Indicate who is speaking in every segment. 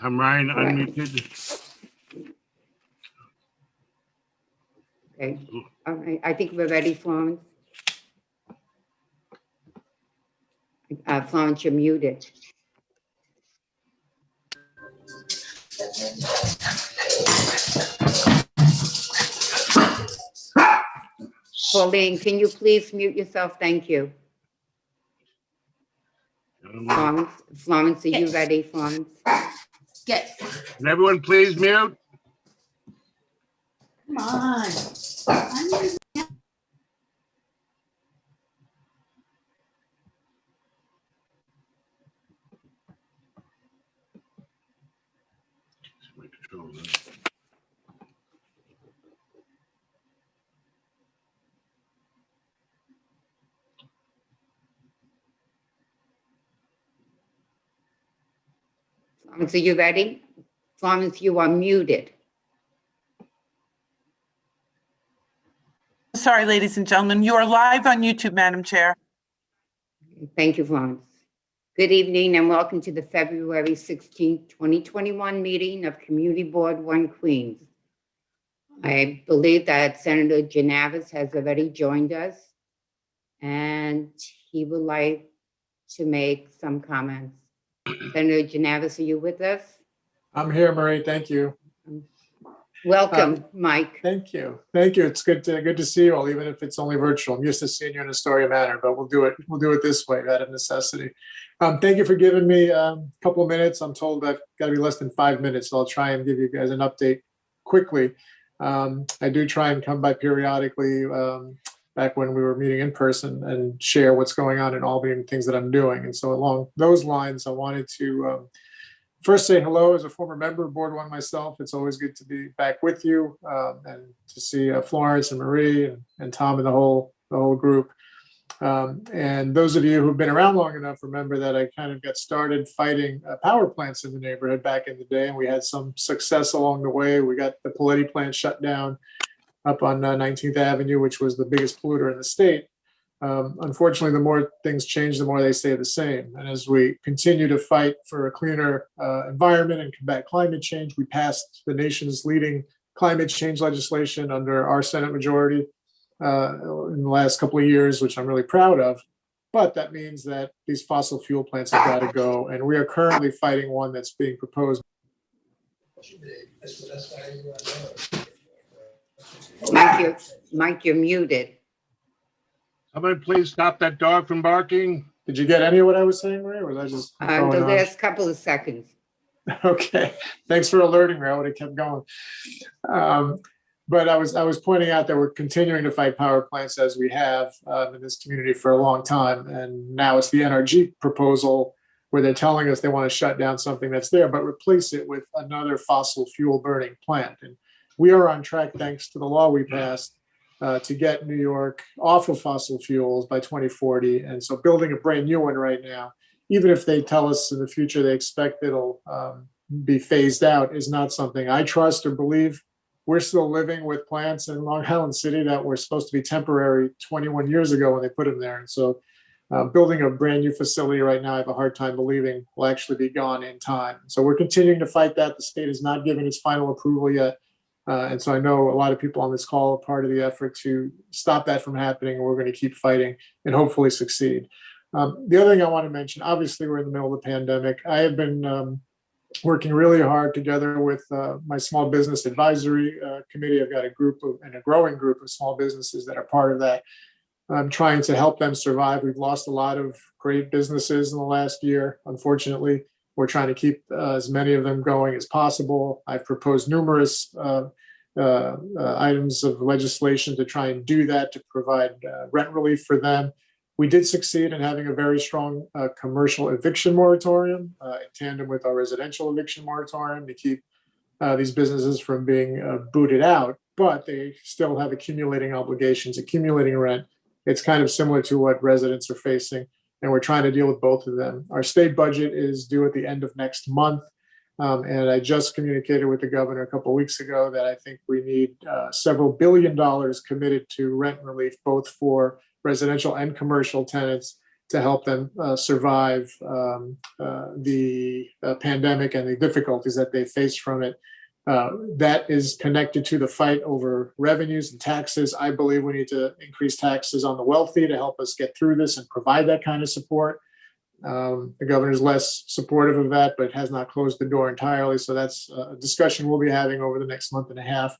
Speaker 1: I'm Ryan, unmuted.
Speaker 2: Okay. All right. I think we're ready, Florence. Florence, you're muted. Pauline, can you please mute yourself? Thank you. Florence, are you ready, Florence?
Speaker 3: Yes.
Speaker 1: Can everyone please mute?
Speaker 3: Come on.
Speaker 2: Florence, are you ready? Florence, you are muted.
Speaker 4: Sorry, ladies and gentlemen, you are live on YouTube, Madam Chair.
Speaker 2: Thank you, Florence. Good evening and welcome to the February 16th, 2021 meeting of Community Board 1 Queens. I believe that Senator Gianaris has already joined us and he would like to make some comments. Senator Gianaris, are you with us?
Speaker 5: I'm here, Marie. Thank you.
Speaker 2: Welcome, Mike.
Speaker 5: Thank you. Thank you. It's good to see you all, even if it's only virtual. I'm used to seeing you in Astoria Manor, but we'll do it this way, out of necessity. Thank you for giving me a couple of minutes. I'm told I've got to be less than 5 minutes, so I'll try and give you guys an update quickly. I do try and come by periodically, back when we were meeting in person, and share what's going on in Albany and things that I'm doing. And so along those lines, I wanted to first say hello as a former member of Board 1 myself. It's always good to be back with you and to see Florence and Marie and Tom and the whole group. And those of you who've been around long enough remember that I kind of got started fighting power plants in the neighborhood back in the day, and we had some success along the way. We got the Paletti plant shut down up on 19th Avenue, which was the biggest polluter in the state. Unfortunately, the more things change, the more they stay the same. And as we continue to fight for a cleaner environment and combat climate change, we passed the nation's leading climate change legislation under our Senate majority in the last couple of years, which I'm really proud of. But that means that these fossil fuel plants have got to go. And we are currently fighting one that's being proposed.
Speaker 2: Mike, you're muted.
Speaker 1: Somebody please stop that dog from barking.
Speaker 5: Did you get any of what I was saying, Ray, or was I just
Speaker 2: The
Speaker 5: going on?
Speaker 2: last couple of seconds.
Speaker 5: Okay, thanks for alerting me. I would have kept going. But I was pointing out that we're continuing to fight power plants as we have in this community for a long time. And now it's the NRG proposal where they're telling us they want to shut down something that's there, but replace it with another fossil fuel burning plant. And we are on track, thanks to the law we passed, to get New York off of fossil fuels by 2040. And so building a brand new one right now, even if they tell us in the future they expect it'll be phased out, is not something I trust or believe. We're still living with plants in Long Island City that were supposed to be temporary 21 years ago when they put them there. And so building a brand new facility right now, I have a hard time believing will actually be gone in time. So we're continuing to fight that. The state has not given its final approval yet. And so I know a lot of people on this call are part of the effort to stop that from happening. We're going to keep fighting and hopefully succeed. The other thing I want to mention, obviously we're in the middle of the pandemic. I have been working really hard together with my small business advisory committee. I've got a group and a growing group of small businesses that are part of that. I'm trying to help them survive. We've lost a lot of great businesses in the last year, unfortunately. We're trying to keep as many of them going as possible. I've proposed numerous items of legislation to try and do that, to provide rent relief for them. We did succeed in having a very strong commercial eviction moratorium in tandem with our residential eviction moratorium to keep these businesses from being booted out, but they still have accumulating obligations, accumulating rent. It's kind of similar to what residents are facing, and we're trying to deal with both of them. Our state budget is due at the end of next month, and I just communicated with the governor a couple of weeks ago that I think we need several $billions committed to rent relief, both for residential and commercial tenants. to help them survive the pandemic and the difficulties that they faced from it. That is connected to the fight over revenues and taxes. I believe we need to increase taxes on the wealthy to help us get through this and provide that kind of support. The governor's less supportive of that, but has not closed the door entirely. So that's a discussion we'll be having over the next month and a half.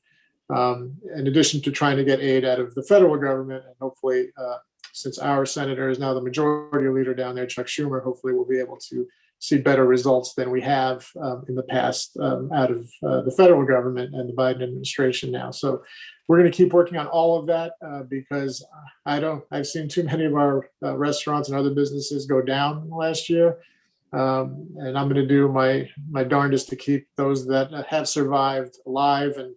Speaker 5: In addition to trying to get aid out of the federal government, and hopefully, since our senator is now the majority leader down there, Chuck Schumer, hopefully we'll be able to see better results than we have in the past out of the federal government and the Biden administration now. So we're going to keep working on all of that because I've seen too many of our restaurants and other businesses go down last year. And I'm going to do my darndest to keep those that have survived alive and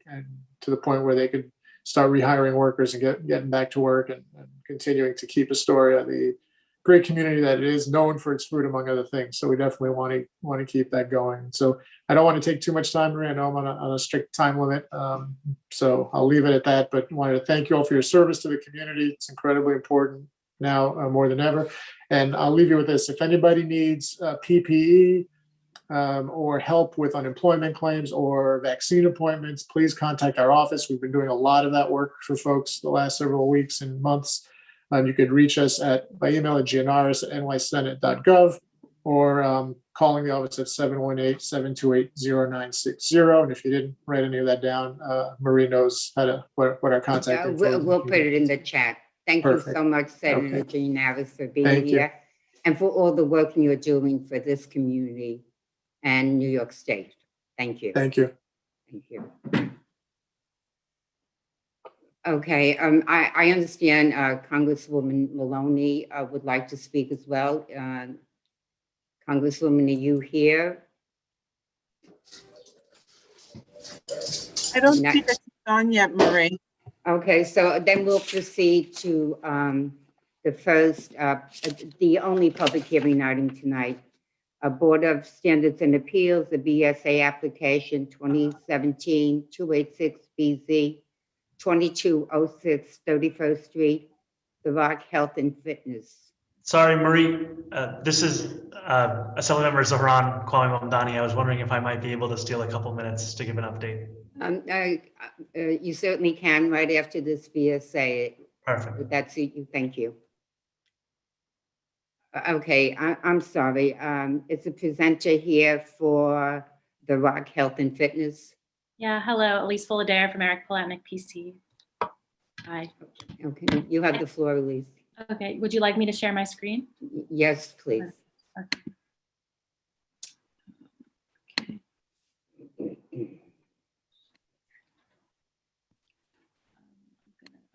Speaker 5: to the point where they could start rehiring workers and getting back to work and continuing to keep Astoria the great community that it is, known for its food, among other things. So we definitely want to keep that going. So I don't want to take too much time, Maria. I know I'm on a strict time limit. So I'll leave it at that, but wanted to thank you all for your service to the community. It's incredibly important now more than ever. And I'll leave you with this. If anybody needs PPE or help with unemployment claims or vaccine appointments, please contact our office. We've been doing a lot of that work for folks the last several weeks and months. You could reach us by email at gianaris@nysenate.gov or calling the office at 718-728-0960. And if you didn't write any of that down, Marie knows what our contact info is.
Speaker 2: We'll put it in the chat. Thank you so much, Senator Gianaris, for being here and for all the work you're doing for this community and New York State. Thank you.
Speaker 5: Thank you.
Speaker 2: Thank you. Okay, I understand Congresswoman Maloney would like to speak as well. Congresswoman, are you here?
Speaker 4: I don't see that she's on yet, Marie.
Speaker 2: Okay, so then we'll proceed to the only public hearing item tonight. A Board of Standards and Appeals, the BSA application 2017-286BZ, 2206 31st Street, The Rock Health and Fitness.
Speaker 6: Sorry, Marie, this is Assemblymember Zohran Kwame Mamdani. I was wondering if I might be able to steal a couple minutes to give an update.
Speaker 2: You certainly can right after this BSA.
Speaker 6: Perfect.
Speaker 2: That's it. Thank you. Okay, I'm sorry. Is the presenter here for The Rock Health and Fitness?
Speaker 7: Yeah, hello, Elise Fullader from Eric Palatnik PC. Hi.
Speaker 2: Okay, you have the floor, Elise.
Speaker 7: Okay, would you like me to share my screen?
Speaker 2: Yes, please.
Speaker 7: Okay.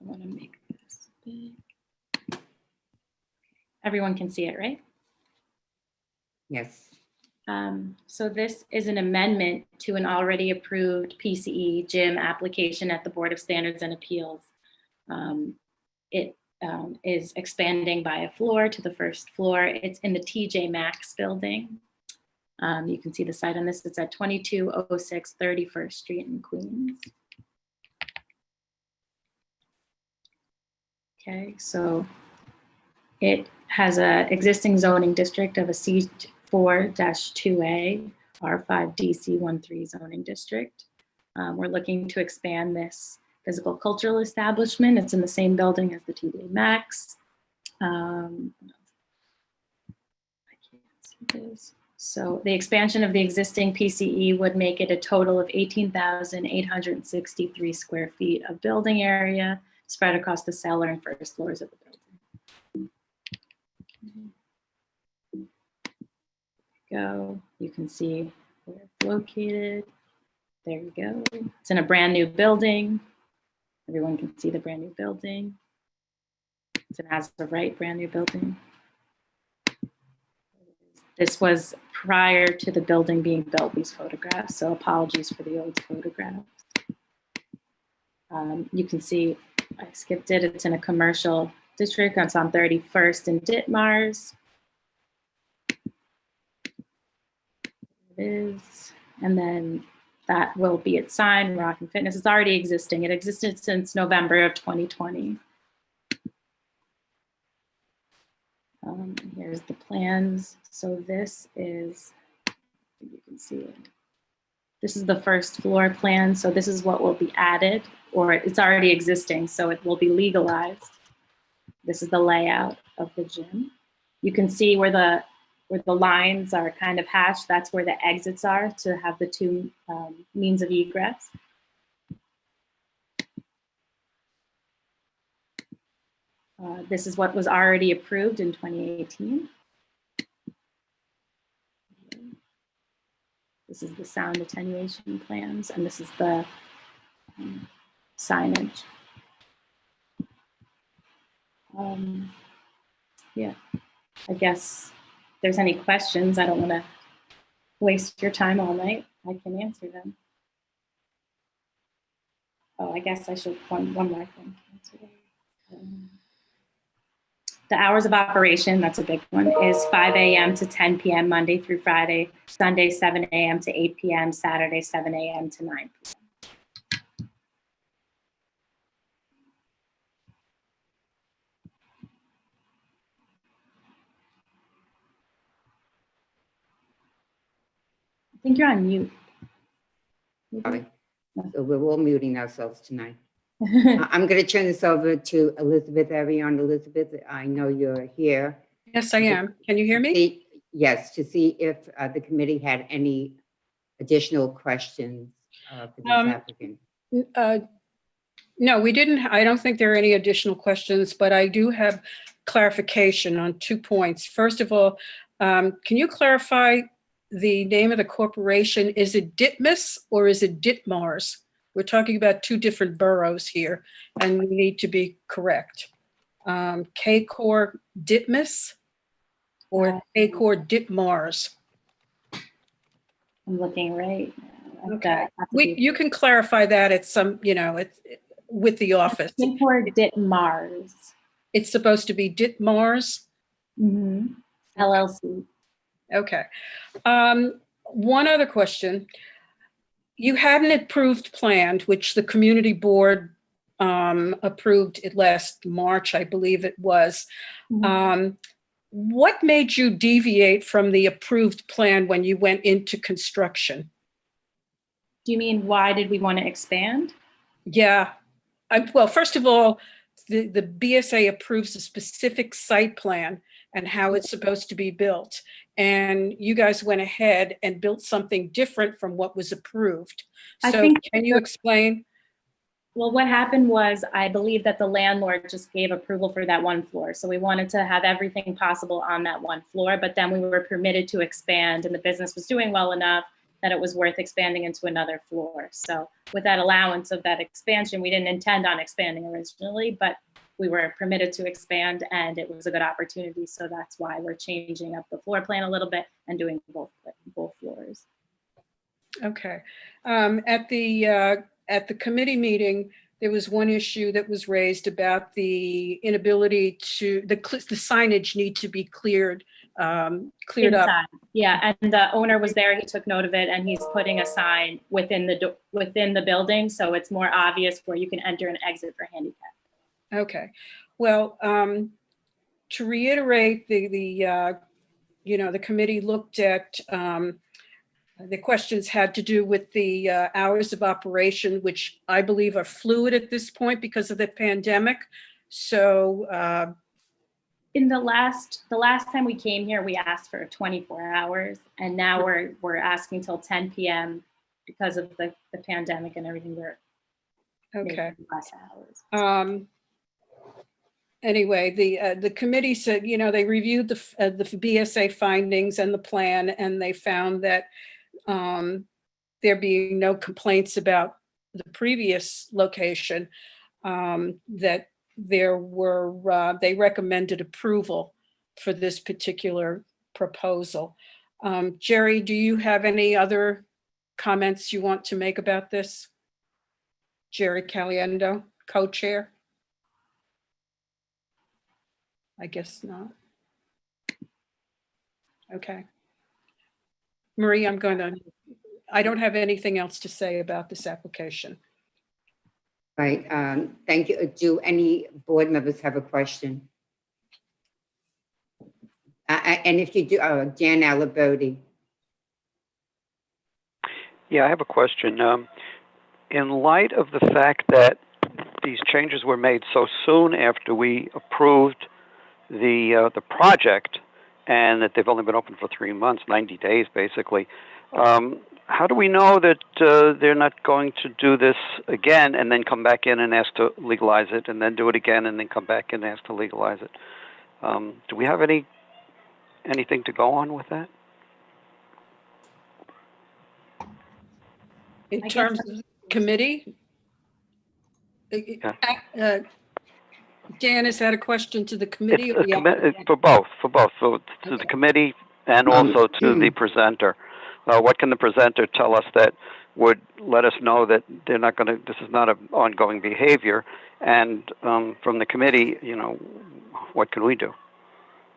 Speaker 7: I want to make this big. Everyone can see it, right?
Speaker 2: Yes.
Speaker 7: So this is an amendment to an already approved PCE gym application at the Board of Standards and Appeals. It is expanding by a floor to the first floor. It's in the TJ Maxx building. You can see the site on this. It's at 2206 31st Street in Queens. Okay, so it has an existing zoning district of a C4-2A, R5 DC13 zoning district. We're looking to expand this physical cultural establishment. It's in the same building as the TJ Maxx. I can't see this. So the expansion of the existing PCE would make it a total of 18,863 square feet of building area spread across the cellar and first floors of the building. Go. You can see where it's located. There you go. It's in a brand new building. Everyone can see the brand new building. It's an as of right brand new building. This was prior to the building being built, these photographs, so apologies for the old photographs. You can see, I skipped it, it's in a commercial district. It's on 31st and Ditmars. Is, and then that will be its sign, Rock and Fitness. It's already existing. It existed since November of 2020. Here's the plans. So this is, you can see it. This is the first floor plan. So this is what will be added, or it's already existing, so it will be legalized. This is the layout of the gym. You can see where the lines are kind of hashed. That's where the exits are to have the two means of egress. This is what was already approved in 2018. This is the sound attenuation plans, and this is the signage. Yeah, I guess if there's any questions, I don't want to waste your time all night. I can answer them. Oh, I guess I should, one more thing. The hours of operation, that's a big one, is 5 a.m. to 10 p.m. Monday through Friday, Sunday 7 a.m. to 8 p.m., Saturday 7 a.m. to 9 p.m. I think you're on mute.
Speaker 2: Sorry. So we're all muting ourselves tonight. I'm going to turn this over to Elizabeth Arion. Elizabeth, I know you're here.
Speaker 8: Yes, I am. Can you hear me?
Speaker 2: Yes, to see if the committee had any additional questions for this applicant.
Speaker 8: No, we didn't. I don't think there are any additional questions, but I do have clarification on 2 points. First of all, can you clarify the name of the corporation? Is it Ditmas or is it Ditmars? We're talking about 2 different boroughs here, and we need to be correct. K-Corp Ditmas or K-Corp Ditmars?
Speaker 7: I'm looking right now.
Speaker 8: Okay. You can clarify that at some, it's with the office.
Speaker 7: Ditmars.
Speaker 8: It's supposed to be Ditmars?
Speaker 7: Mm-hmm. LLC.
Speaker 8: Okay. One other question. You had an approved plan, which the community board approved it last March, I believe it was. Mm-hmm. What made you deviate from the approved plan when you went into construction?
Speaker 7: Do you mean why did we want to expand?
Speaker 8: Yeah. Well, first of all, the BSA approves a specific site plan and how it's supposed to be built. And you guys went ahead and built something different from what was approved. So can you explain?
Speaker 7: Well, what happened was, I believe that the landlord just gave approval for that one floor. So we wanted to have everything possible on that one floor, but then we were permitted to expand, and the business was doing well enough that it was worth expanding into another floor. So with that allowance of that expansion, we didn't intend on expanding originally, but we were permitted to expand and it was a good opportunity. So that's why we're changing up the floor plan a little bit and doing both floors.
Speaker 8: Okay. At the committee meeting, there was one issue that was raised about the inability to, the signage need to be cleared
Speaker 7: Inside.
Speaker 8: up.
Speaker 7: Yeah, and the owner was there, he took note of it, and he's putting a sign within the building, so it's more obvious where you can enter and exit for handicap.
Speaker 8: Okay, well, to reiterate, the committee looked at, the questions had to do with the hours of operation, which I believe are fluid at this point because of the pandemic. So
Speaker 7: in the last time we came here, we asked for 24 hours, and now we're asking till 10 p.m. because of the pandemic and everything. We're
Speaker 8: okay.
Speaker 7: Less hours.
Speaker 8: Anyway, the committee said, they reviewed the BSA findings and the plan, and they found that there being no complaints about the previous location, that they recommended approval for this particular proposal. Jerry, do you have any other comments you want to make about this? Jerry Caliendo, co-chair? I guess not. Okay. Marie, I don't have anything else to say about this application.
Speaker 2: Right, thank you. Do any board members have a question? And if you do, Dan Alabodi.
Speaker 9: Yeah, I have a question. In light of the fact that these changes were made so soon after we approved the project, and that they've only been open for 3 months, 90 days basically, how do we know that they're not going to do this again and then come back in and ask to legalize it, and then do it again and then come back in and ask to legalize it? Do we have anything to go on with that?
Speaker 8: In
Speaker 7: I guess
Speaker 8: terms of committee? Janice had a question to the committee. Or the
Speaker 9: For both, to the committee and also to the presenter. What can the presenter tell us that would let us know that they're not going to, this is not an ongoing behavior? And from the committee, what can we do?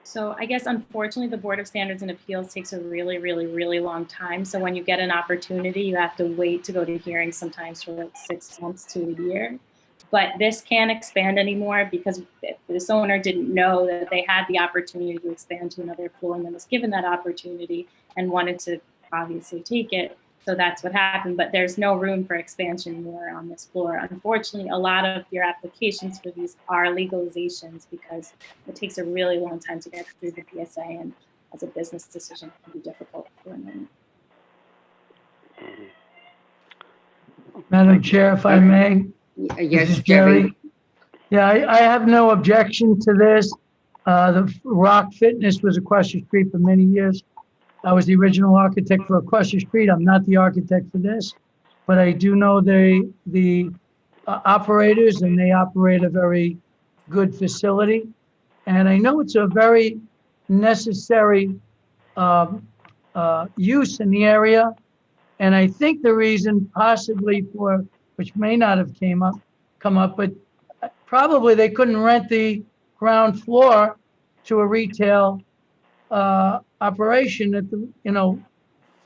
Speaker 7: So I guess unfortunately, the Board of Standards and Appeals takes a really, really, really long time. So when you get an opportunity, you have to wait to go to hearings sometimes for like 6 months to a year. But this can't expand anymore because this owner didn't know that they had the opportunity to expand to another floor and then was given that opportunity and wanted to obviously take it. So that's what happened, but there's no room for expansion more on this floor. Unfortunately, a lot of your applications for these are legalizations because it takes a really long time to get through the PSA, and as a business decision, it can be difficult for a moment.
Speaker 10: Madam Chair, if I may.
Speaker 2: Yes,
Speaker 10: This is
Speaker 2: Jerry.
Speaker 10: Yeah, I have no objection to this. The Rock Fitness was across the street for many years. I was the original architect for across the street. I'm not the architect for this, but I do know the operators, and they operate a very good facility. And I know it's a very necessary use in the area. And I think the reason possibly for, which may not have come up, but probably they couldn't rent the ground floor to a retail operation at the,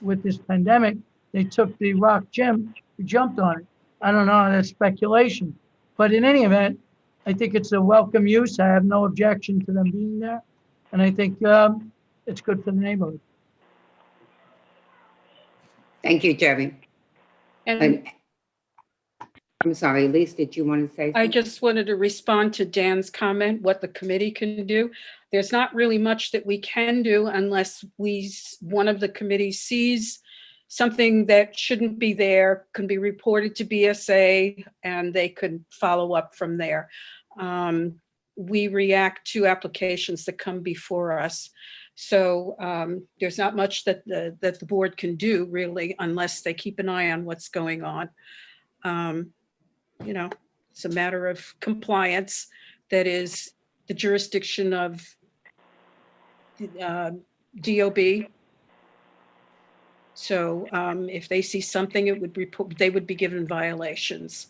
Speaker 10: with this pandemic. They took the Rock Gym, jumped on it. I don't know, that's speculation. But in any event, I think it's a welcome use. I have no objection to them being there. And I think it's good for the neighborhood.
Speaker 2: Thank you, Jerry.
Speaker 8: And
Speaker 2: I'm sorry, Elise, did you want to say something?
Speaker 8: I just wanted to respond to Dan's comment, what the committee can do. There's not really much that we can do unless one of the committees sees something that shouldn't be there, can be reported to BSA, and they could follow up from there. We react to applications that come before us. So there's not much that the board can do really, unless they keep an eye on what's going on. It's a matter of compliance that is the jurisdiction of DOB. So if they see something, it would report, they would be given violations.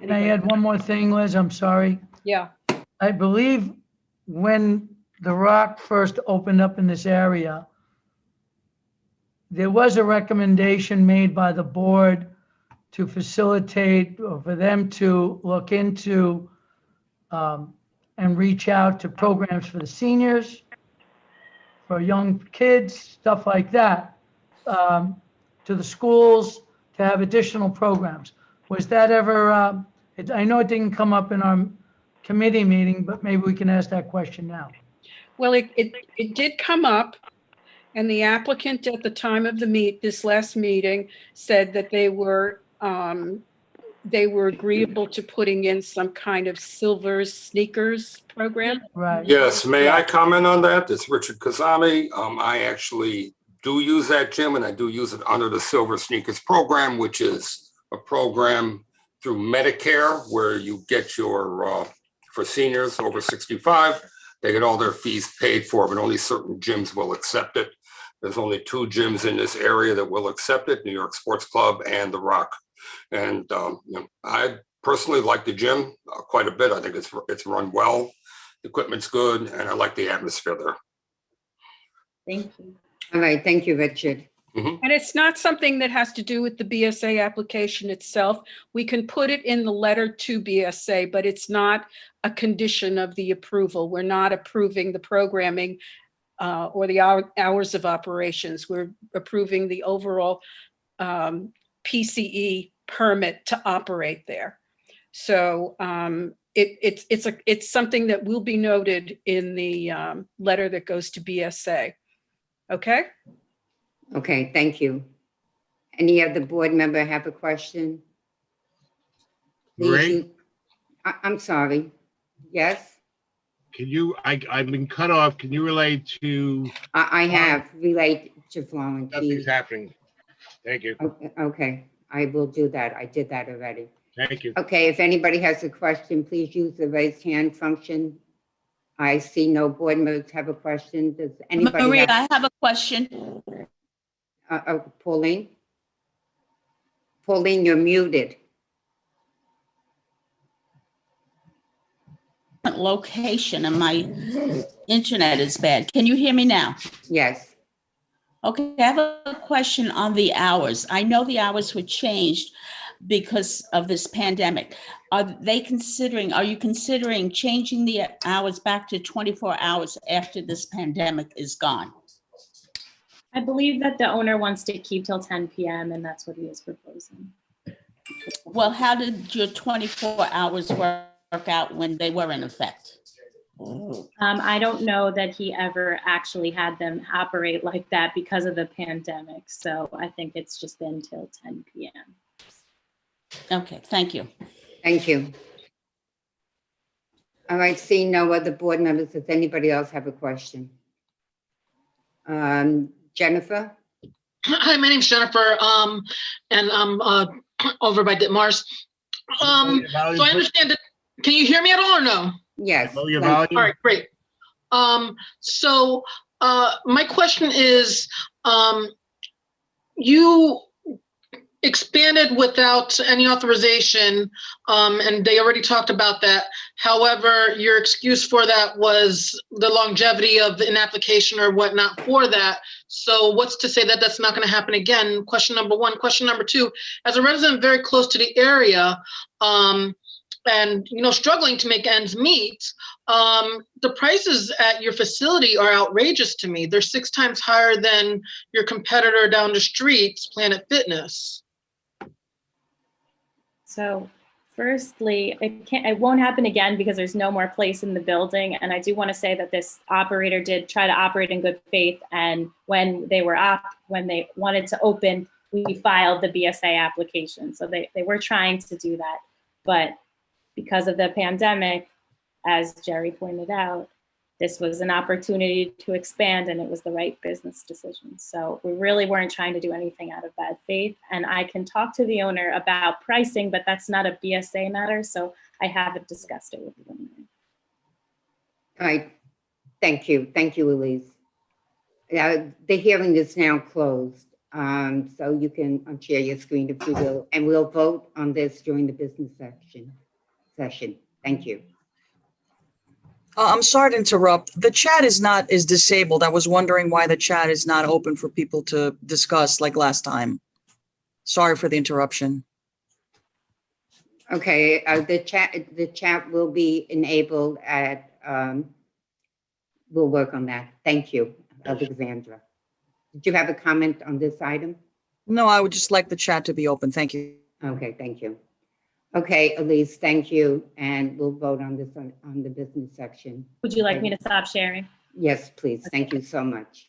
Speaker 10: And I add one more thing, Liz, I'm sorry.
Speaker 8: Yeah.
Speaker 10: I believe when the Rock first opened up in this area, there was a recommendation made by the board to facilitate, or for them to look into and reach out to programs for the seniors, for young kids, stuff like that, to the schools, to have additional programs. Was that ever, I know it didn't come up in our committee meeting, but maybe we can ask that question now.
Speaker 8: Well, it did come up, and the applicant at the time of this last meeting said that they were agreeable to putting in some kind of silver sneakers program.
Speaker 10: Right.
Speaker 11: Yes, may I comment on that? It's Richard Kazami. I actually do use that gym, and I do use it under the Silver Sneakers program, which is a program through Medicare where you get your, for seniors over 65, they get all their fees paid for, but only certain gyms will accept it. There's only 2 gyms in this area that will accept it, New York Sports Club and The Rock. And I personally like the gym quite a bit. I think it's run well, the equipment's good, and I like the atmosphere there.
Speaker 7: Thank you.
Speaker 2: All right, thank you, Richard.
Speaker 8: And it's not something that has to do with the BSA application itself. We can put it in the letter to BSA, but it's not a condition of the approval. We're not approving the programming or the hours of operations. We're approving the overall PCE permit to operate there. So it's something that will be noted in the letter that goes to BSA. Okay?
Speaker 2: Okay, thank you. Any other board member have a question?
Speaker 1: Marie?
Speaker 2: I'm sorry. Yes,
Speaker 1: Can you, I've been cut off. Can you relate to,
Speaker 2: I have relayed to Florence.
Speaker 1: nothing's happening? Thank you.
Speaker 2: Okay, I will do that. I did that already.
Speaker 1: Thank you.
Speaker 2: Okay, if anybody has a question, please use the raise hand function. I see no board members have a question. Does anybody
Speaker 3: Maria,
Speaker 2: have?
Speaker 3: I have a question.
Speaker 2: Pauline? Pauline, you're muted.
Speaker 3: Location and my internet is bad. Can you hear me now?
Speaker 2: Yes.
Speaker 3: Okay, I have a question on the hours. I know the hours were changed because of this pandemic. Are you considering changing the hours back to 24 hours after this pandemic is gone?
Speaker 7: I believe that the owner wants to keep till 10 p.m. and that's what he is proposing.
Speaker 3: Well, how did your 24 hours work out when they were in effect?
Speaker 7: I don't know that he ever actually had them operate like that because of the pandemic. So I think it's just been till 10 p.m.
Speaker 3: Okay, thank you.
Speaker 2: Thank you. All right, seeing no other board members, does anybody else have a question? Jennifer?
Speaker 12: Hi, my name's Jennifer, and I'm over by Ditmars. So I understand that. Can you hear me at all or no?
Speaker 2: Yes.
Speaker 1: Lower your volume.
Speaker 12: All right, great. So my question is, you expanded without any authorization, and they already talked about that. However, your excuse for that was the longevity of an application or whatnot for that. So what's to say that that's not going to happen again? Question number one. Question number two, as a resident very close to the area, and struggling to make ends meet, the prices at your facility are outrageous to me. They're 6 times higher than your competitor down the street, Planet Fitness.
Speaker 7: So firstly, it won't happen again because there's no more place in the building. And I do want to say that this operator did try to operate in good faith. And when they wanted to open, we filed the BSA application. So they were trying to do that. But because of the pandemic, as Jerry pointed out, this was an opportunity to expand and it was the right business decision. So we really weren't trying to do anything out of bad faith. And I can talk to the owner about pricing, but that's not a BSA matter. So I haven't discussed it with the owner.
Speaker 2: All right, thank you. Thank you, Elise. The hearing is now closed. So you can unshare your screen if you will, and we'll vote on this during the business session. Thank you.
Speaker 13: I'm sorry to interrupt. The chat is disabled. I was wondering why the chat is not open for people to discuss like last time. Sorry for the interruption.
Speaker 2: Okay, the chat will be enabled at, we'll work on that. Thank you, Alexandra. Did you have a comment on this item?
Speaker 13: No, I would just like the chat to be open. Thank you.
Speaker 2: Okay, thank you. Okay, Elise, thank you. And we'll vote on this on the business section.
Speaker 7: Would you like me to stop sharing?
Speaker 2: Yes, please. Thank you so much.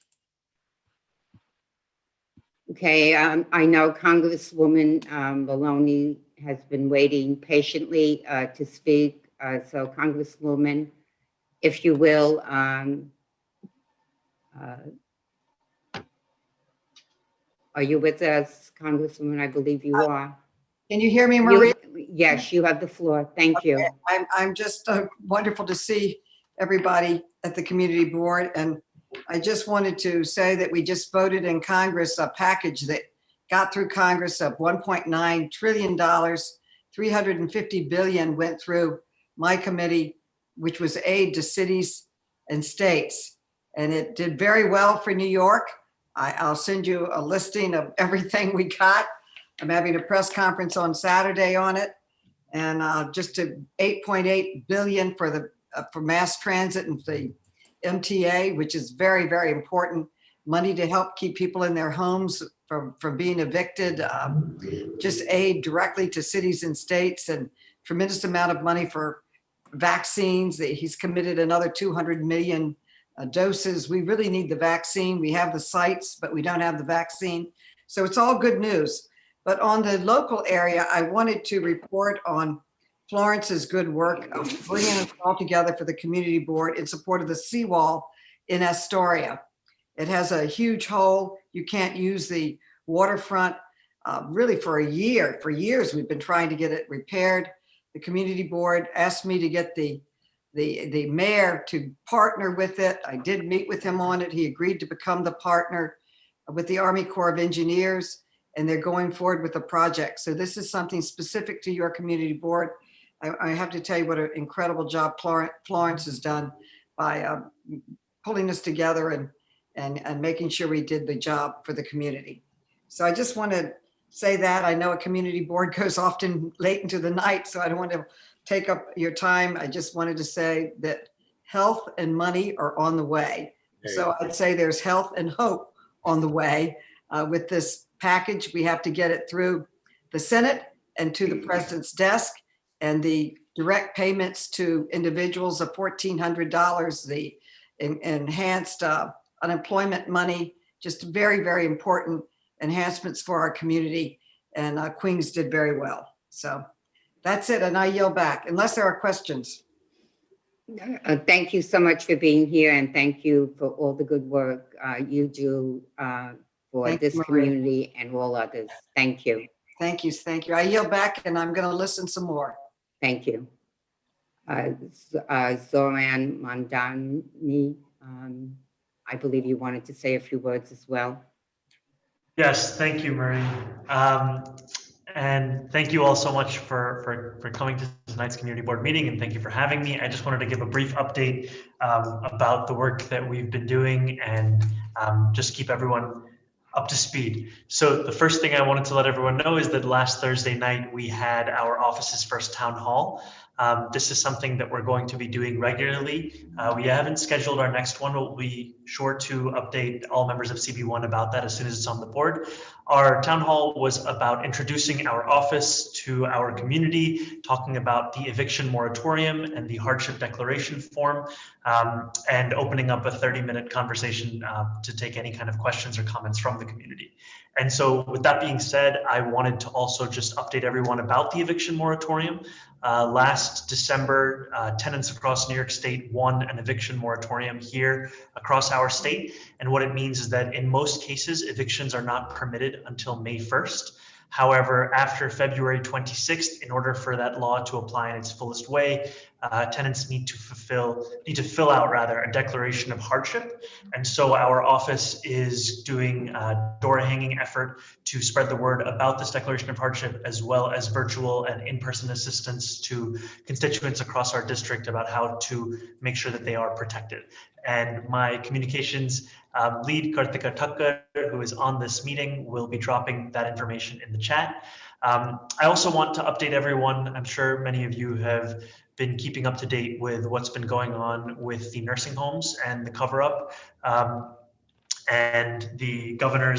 Speaker 2: Okay, I know Congresswoman Maloney has been waiting patiently to speak. So Congresswoman, if you will, are you with us, Congresswoman? I believe you are.
Speaker 14: Can you hear me, Maria?
Speaker 2: Yes, you have the floor. Thank you.
Speaker 14: I'm just wonderful to see everybody at the community board. And I just wanted to say that we just voted in Congress a package that got through Congress of $1.9 trillion, 350 billion went through my committee, which was aid to cities and states. And it did very well for New York. I'll send you a listing of everything we got. I'm having a press conference on Saturday on it. And just to 8.8 billion for mass transit and the MTA, which is very, very important. Money to help keep people in their homes from being evicted. Just aid directly to cities and states, and tremendous amount of money for vaccines. He's committed another 200 million doses. We really need the vaccine. We have the sites, but we don't have the vaccine. So it's all good news. But on the local area, I wanted to report on Florence's good work of bringing us all together for the community board in support of the seawall in Astoria. It has a huge hole. You can't use the waterfront really for a year. For years, we've been trying to get it repaired. The community board asked me to get the mayor to partner with it. I did meet with him on it. He agreed to become the partner with the Army Corps of Engineers, and they're going forward with the project. So this is something specific to your community board. I have to tell you what an incredible job Florence has done by pulling us together and making sure we did the job for the community. So I just want to say that. I know a community board goes often late into the night, so I don't want to take up your time. I just wanted to say that health and money are on the way. So I'd say there's health and hope on the way with this package. We have to get it through the Senate and to the president's desk, and the direct payments to individuals of $1,400, the enhanced unemployment money, just very, very important enhancements for our community. And Queens did very well. So that's it. And I yield back unless there are questions.
Speaker 2: Thank you so much for being here, and thank you for all the good work you do for this community and all others. Thank you.
Speaker 14: Thank you. Thank you. I yield back, and I'm going to listen some more.
Speaker 2: Thank you. Zoran Mondani, I believe you wanted to say a few words as well.
Speaker 6: Yes, thank you, Marie. And thank you all so much for coming to tonight's community board meeting, and thank you for having me. I just wanted to give a brief update about the work that we've been doing and just keep everyone up to speed. So the first thing I wanted to let everyone know is that last Thursday night we had our office's first town hall. This is something that we're going to be doing regularly. We haven't scheduled our next one, but we'll be sure to update all members of CB1 about that as soon as it's on the board. Our town hall was about introducing our office to our community, talking about the eviction moratorium and the hardship declaration form, and opening up a 30-minute conversation to take any kind of questions or comments from the community. And so with that being said, I wanted to also just update everyone about the eviction moratorium. Last December, tenants across New York State won an eviction moratorium here across our state. And what it means is that in most cases, evictions are not permitted until May 1st. However, after February 26th, in order for that law to apply in its fullest way, tenants need to fill out a declaration of hardship. And so our office is doing a door hanging effort to spread the word about this declaration of hardship, as well as virtual and in-person assistance to constituents across our district about how to make sure that they are protected. And my communications lead, Karthika Thakkar, who is on this meeting, will be dropping that information in the chat. I also want to update everyone. I'm sure many of you have been keeping up to date with what's been going on with the nursing homes and the cover-up, and the governor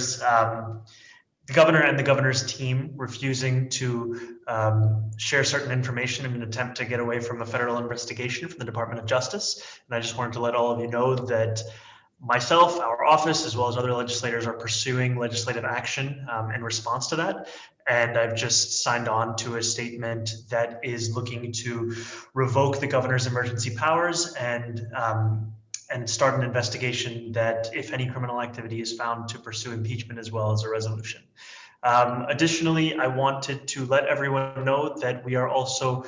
Speaker 6: and the governor's team refusing to share certain information in an attempt to get away from a federal investigation from the Department of Justice. And I just wanted to let all of you know that myself, our office, as well as other legislators are pursuing legislative action in response to that. And I've just signed on to a statement that is looking to revoke the governor's emergency powers and start an investigation that, if any criminal activity is found, to pursue impeachment as well as a resolution. Additionally, I wanted to let everyone know that we are also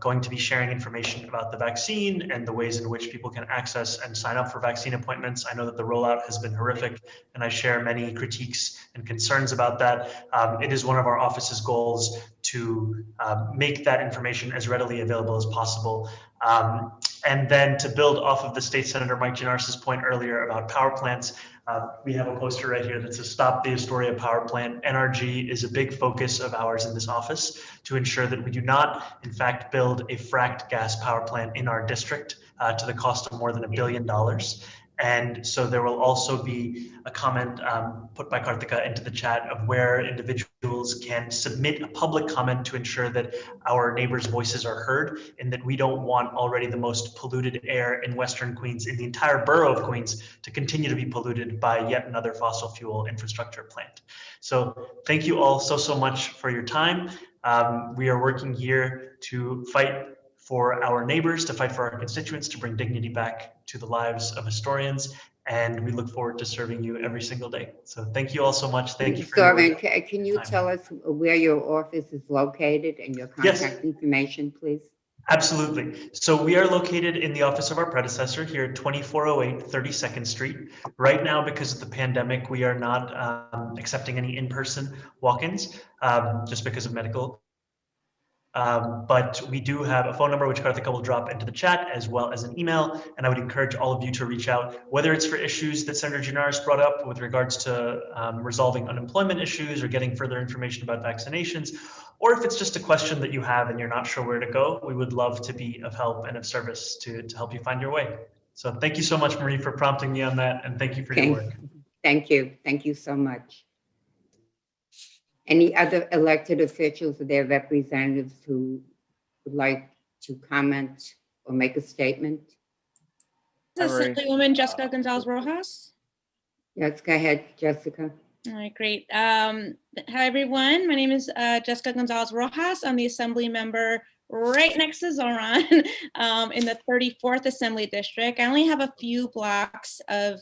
Speaker 6: going to be sharing information about the vaccine and the ways in which people can access and sign up for vaccine appointments. I know that the rollout has been horrific, and I share many critiques and concerns about that. It is one of our office's goals to make that information as readily available as possible. And then to build off of the State Senator Mike Gianaris' point earlier about power plants, we have a poster right here that says "Stop the Astoria Power Plant." NRG is a big focus of ours in this office to ensure that we do not, in fact, build a fracked gas power plant in our district to the cost of more than $1 billion. And so there will also be a comment put by Karthika into the chat of where individuals can submit a public comment to ensure that our neighbors' voices are heard, and that we don't want already the most polluted air in Western Queens, in the entire borough of Queens, to continue to be polluted by yet another fossil fuel infrastructure plant. So thank you all so much for your time. We are working here to fight for our neighbors, to fight for our constituents, to bring dignity back to the lives of historians. And we look forward to serving you every single day. So thank you all so much. Thank you for your
Speaker 2: Sorry, can you tell us where your office is located and your contact information, please?
Speaker 6: Absolutely. So we are located in the office of our predecessor here at 2408 32nd Street. Right now, because of the pandemic, we are not accepting any in-person walk-ins just because of medical. But we do have a phone number, which Karthika will drop into the chat, as well as an email. And I would encourage all of you to reach out, whether it's for issues that Senator Gianaris brought up with regards to resolving unemployment issues or getting further information about vaccinations, or if it's just a question that you have and you're not sure where to go, we would love to be of help and of service to help you find your way. So thank you so much, Marie, for prompting me on that. And thank you for your work.
Speaker 2: Thank you. Thank you so much. Any other elected officials or their representatives who would like to comment or make a statement?
Speaker 15: Assemblywoman Jessica Gonzalez Rojas.
Speaker 2: Yes, go ahead, Jessica.
Speaker 15: All right, great. Hi, everyone. My name is Jessica Gonzalez Rojas. I'm the assembly member right next to Zoran in the 34th Assembly District. I only have a few blocks of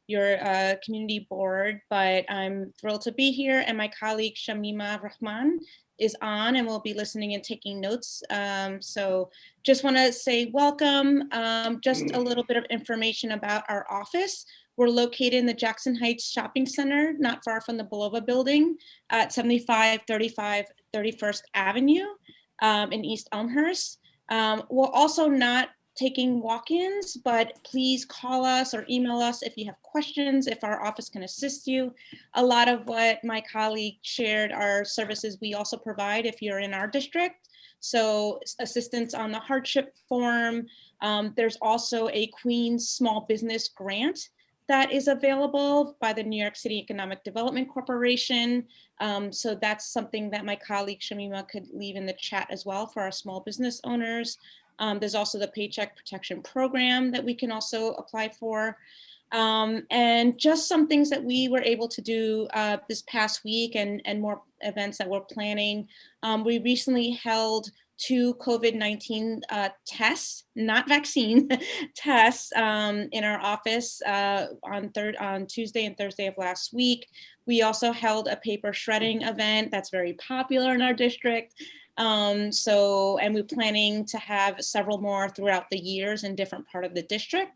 Speaker 15: your community board, but I'm thrilled to be here. And my colleague Shamima Rahman is on and will be listening and taking notes. So just want to say welcome. Just a little bit of information about our office. We're located in the Jackson Heights Shopping Center, not far from the Bulova building at 7535 31st Avenue in East Elmhurst. We're also not taking walk-ins, but please call us or email us if you have questions, if our office can assist you. A lot of what my colleague shared are services we also provide if you're in our district. So assistance on the hardship form. There's also a Queens Small Business Grant that is available by the New York City Economic Development Corporation. So that's something that my colleague Shamima could leave in the chat as well for our small business owners. There's also the Paycheck Protection Program that we can also apply for. And just some things that we were able to do this past week and more events that we're planning. We recently held 2 COVID-19 tests, not vaccine tests in our office on Tuesday and Thursday of last week. We also held a paper shredding event that's very popular in our district. And we're planning to have several more throughout the years in different part of the district.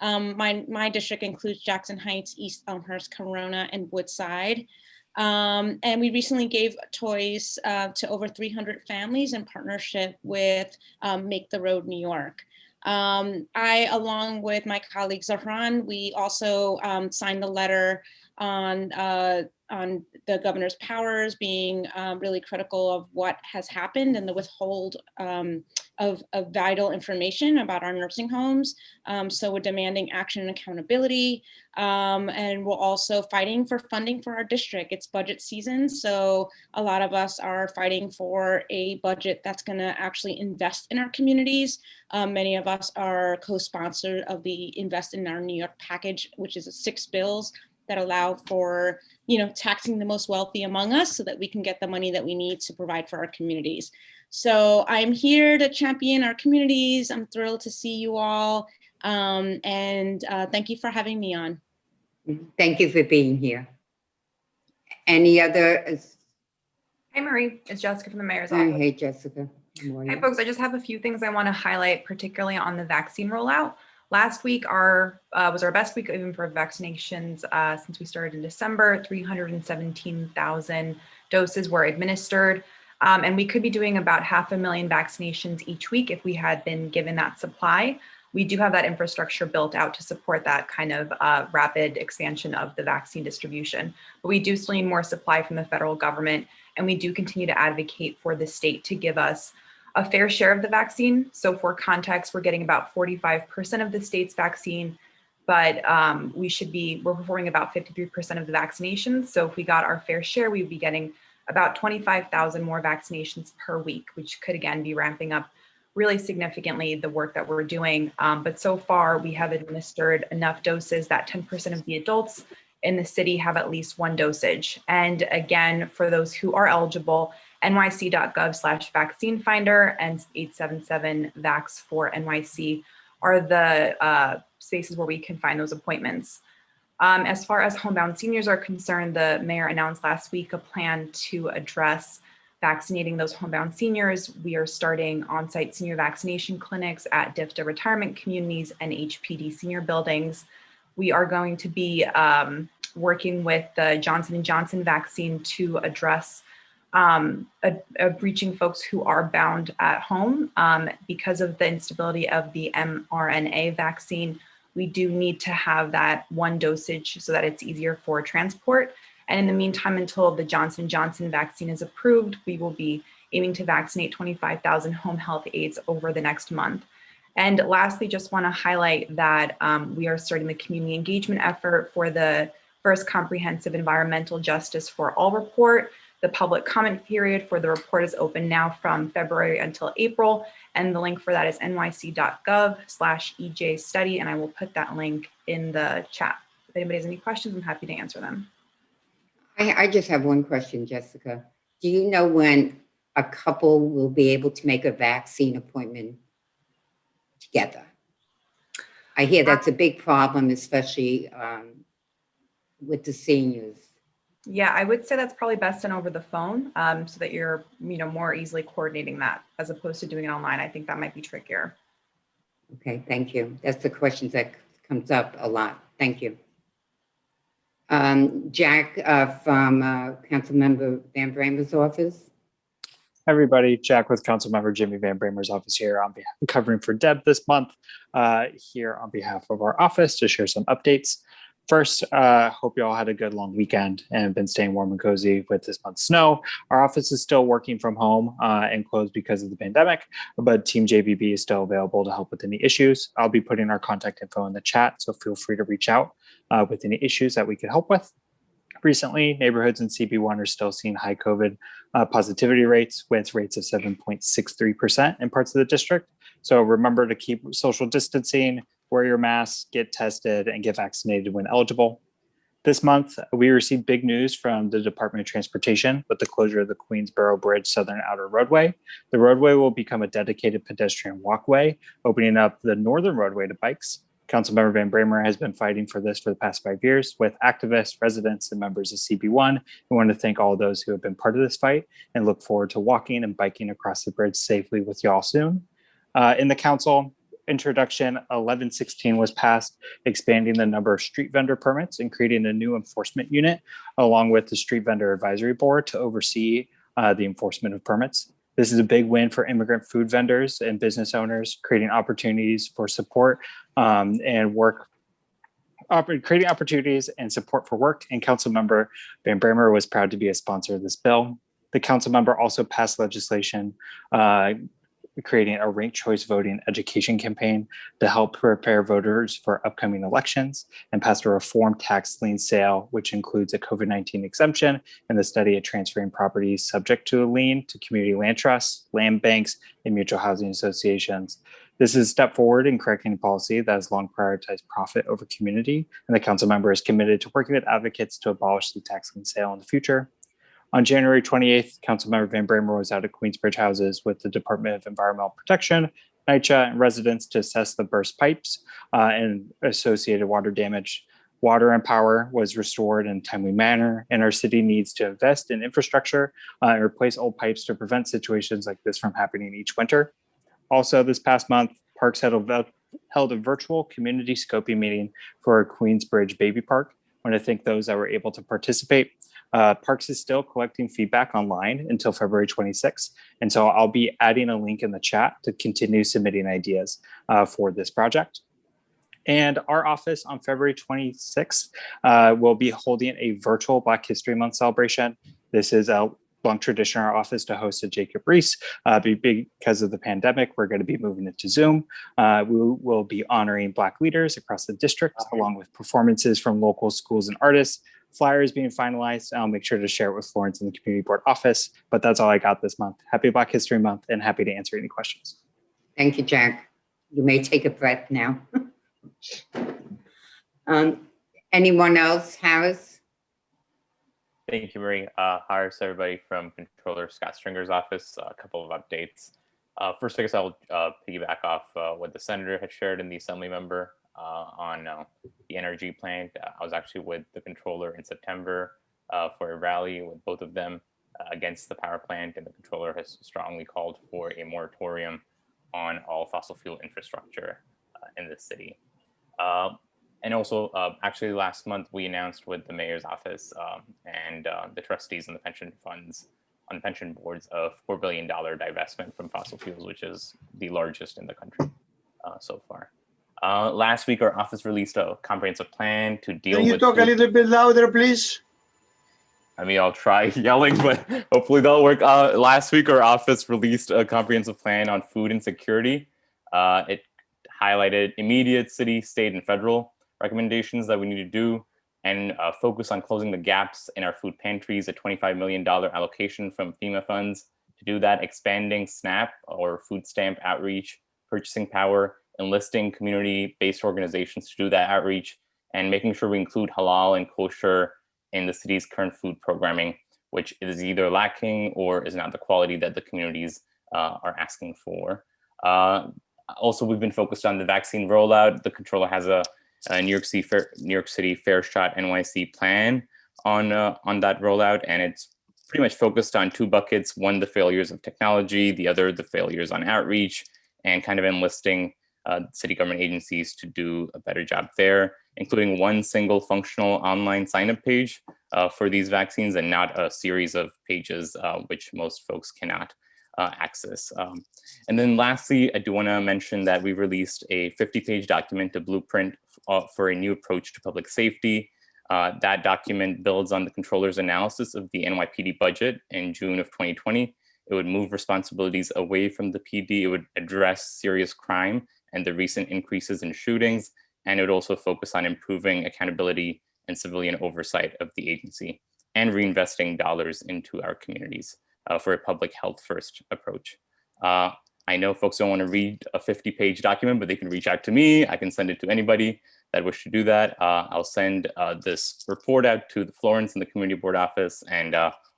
Speaker 15: My district includes Jackson Heights, East Elmhurst, Corona, and Woodside. And we recently gave toys to over 300 families in partnership with Make the Road New York. I, along with my colleague Zahran, we also signed the letter on the governor's powers being really critical of what has happened and the withhold of vital information about our nursing homes. So we're demanding action and accountability. And we're also fighting for funding for our district. It's budget season, so a lot of us are fighting for a budget that's gonna actually invest in our communities. Many of us are co-sponsor of the Invest in Our New York package, which is 6 bills that allow for, taxing the most wealthy among us so that we can get the money that we need to provide for our communities. So I'm here to champion our communities. I'm thrilled to see you all. And thank you for having me on.
Speaker 2: Thank you for being here. Any other?
Speaker 16: Hi, Marie. It's Jessica from the mayor's office.
Speaker 2: Hey, Jessica.
Speaker 16: Hi, folks. I just have a few things I want to highlight, particularly on the vaccine rollout. Last week was our best week even for vaccinations since we started in December. 317,000 doses were administered. And we could be doing about 500,000 vaccinations each week if we had been given that supply. We do have that infrastructure built out to support that kind of rapid expansion of the vaccine distribution. But we do still need more supply from the federal government, and we do continue to advocate for the state to give us a fair share of the vaccine. So for context, we're getting about 45% of the state's vaccine, but we're performing about 53% of the vaccinations. So if we got our fair share, we'd be getting about 25,000 more vaccinations per week, which could again be ramping up really significantly the work that we're doing. But so far we have administered enough doses that 10% of the adults in the city have at least one dosage. And again, for those who are eligible, nyc.gov/vaccine finder and 877-VAX for NYC are the spaces where we can find those appointments. As far as homebound seniors are concerned, the mayor announced last week a plan to address vaccinating those homebound seniors. We are starting on-site senior vaccination clinics at DFTA retirement communities and HPD senior buildings. We are going to be working with the Johnson & Johnson vaccine to address reaching folks who are bound at home. Because of the instability of the mRNA vaccine, we do need to have that one dosage so that it's easier for transport. And in the meantime, until the Johnson & Johnson vaccine is approved, we will be aiming to vaccinate 25,000 home health aides over the next month. And lastly, just want to highlight that we are starting the community engagement effort for the first comprehensive environmental justice for all report. The public comment period for the report is open now from February until April. And the link for that is nyc.gov/EJ study. And I will put that link in the chat. If anybody has any questions, I'm happy to answer them.
Speaker 2: I just have one question, Jessica. Do you know when a couple will be able to make a vaccine appointment together? I hear that's a big problem, especially with the seniors.
Speaker 16: Yeah, I would say that's probably best done over the phone so that you're more easily coordinating that as opposed to doing it online. I think that might be trickier.
Speaker 2: Okay, thank you. That's the questions that comes up a lot. Thank you. Jack from Councilmember Van Bramer's office.
Speaker 17: Everybody, Jack with Councilmember Jimmy Van Bramer's office here on behalf, covering for Deb this month, here on behalf of our office to share some updates. First, hope you all had a good long weekend and been staying warm and cozy with this month's snow. Our office is still working from home and closed because of the pandemic, but Team JVB is still available to help with any issues. I'll be putting our contact info in the chat, so feel free to reach out with any issues that we could help with. Recently, neighborhoods in CB1 are still seeing high COVID positivity rates with rates of 7.63% in parts of the district. So remember to keep social distancing, wear your mask, get tested, and get vaccinated when eligible. This month, we received big news from the Department of Transportation with the closure of the Queensboro Bridge Southern Outer Roadway. The roadway will become a dedicated pedestrian walkway, opening up the northern roadway to bikes. Councilmember Van Bramer has been fighting for this for the past 5 years with activists, residents, and members of CB1. We want to thank all those who have been part of this fight and look forward to walking and biking across the bridge safely with y'all soon. In the council, Introduction 1116 was passed, expanding the number of street vendor permits and creating a new enforcement unit, along with the Street Vendor Advisory Board to oversee the enforcement of permits. This is a big win for immigrant food vendors and business owners, creating opportunities for support and work, creating opportunities and support for work. And Councilmember Van Bramer was proud to be a sponsor of this bill. The council member also passed legislation creating a ranked choice voting education campaign to help prepare voters for upcoming elections, and passed a reform tax lien sale, which includes a COVID-19 exemption and the study of transferring properties subject to a lien to community land trusts, land banks, and mutual housing associations. This is a step forward in correcting policy that has long prioritized profit over community, and the council member is committed to working with advocates to abolish the tax lien sale in the future. On January 28th, Councilmember Van Bramer was out at Queensbridge Houses with the Department of Environmental Protection, NYCHA, and residents to assess the burst pipes and associated water damage. Water and power was restored in a timely manner, and our city needs to invest in infrastructure and replace old pipes to prevent situations like this from happening each winter. Also, this past month, Parks held a virtual community scoping meeting for Queensbridge Baby Park. I want to thank those that were able to participate. Parks is still collecting feedback online until February 26th. And so I'll be adding a link in the chat to continue submitting ideas for this project. And our office on February 26th will be holding a virtual Black History Month celebration. This is a long tradition in our office to host a Jacob Reese. Because of the pandemic, we're going to be moving it to Zoom. We will be honoring Black leaders across the district, along with performances from local schools and artists. Flyers being finalized. I'll make sure to share it with Florence in the community board office. But that's all I got this month. Happy Black History Month, and happy to answer any questions.
Speaker 2: Thank you, Jack. You may take a breath now. Anyone else, Harris?
Speaker 18: Thank you, Marie. Harris, everybody from Controller Scott Stringer's office. A couple of updates. First, I guess I'll piggyback off what the senator had shared in the assembly member on the energy plant. I was actually with the controller in September for a rally with both of them against the power plant, and the controller has strongly called for a moratorium on all fossil fuel infrastructure in the city. And also, actually last month, we announced with the mayor's office and the trustees and the pension funds on the pension boards of $4 billion divestment from fossil fuels, which is the largest in the country so far. Last week, our office released a comprehensive plan to deal with—
Speaker 19: Can you talk a little bit louder, please?
Speaker 18: I mean, I'll try yelling, but hopefully that'll work. Last week, our office released a comprehensive plan on food insecurity. It highlighted immediate city, state, and federal recommendations that we need to do, and focus on closing the gaps in our food pantries, a $25 million allocation from FEMA funds. To do that, expanding SNAP or food stamp outreach, purchasing power, enlisting community-based organizations to do that outreach, and making sure we include halal and kosher in the city's current food programming, which is either lacking or is not the quality that the communities are asking for. Also, we've been focused on the vaccine rollout. The controller has a New York City Fair Shot NYC plan on that rollout, and it's pretty much focused on two buckets: one, the failures of technology; the other, the failures on outreach, and kind of enlisting city government agencies to do a better job there, including one single functional online sign-up page for these vaccines, and not a series of pages which most folks cannot access. And then lastly, I do want to mention that we released a 50-page document, a blueprint for a new approach to public safety. That document builds on the controller's analysis of the NYPD budget in June of 2020. It would move responsibilities away from the PD. It would address serious crime and the recent increases in shootings. And it would also focus on improving accountability and civilian oversight of the agency and reinvesting dollars into our communities for a public health first approach. I know folks don't want to read a 50-page document, but they can reach out to me. I can send it to anybody that wish to do that. I'll send this report out to the Florence and the community board office, and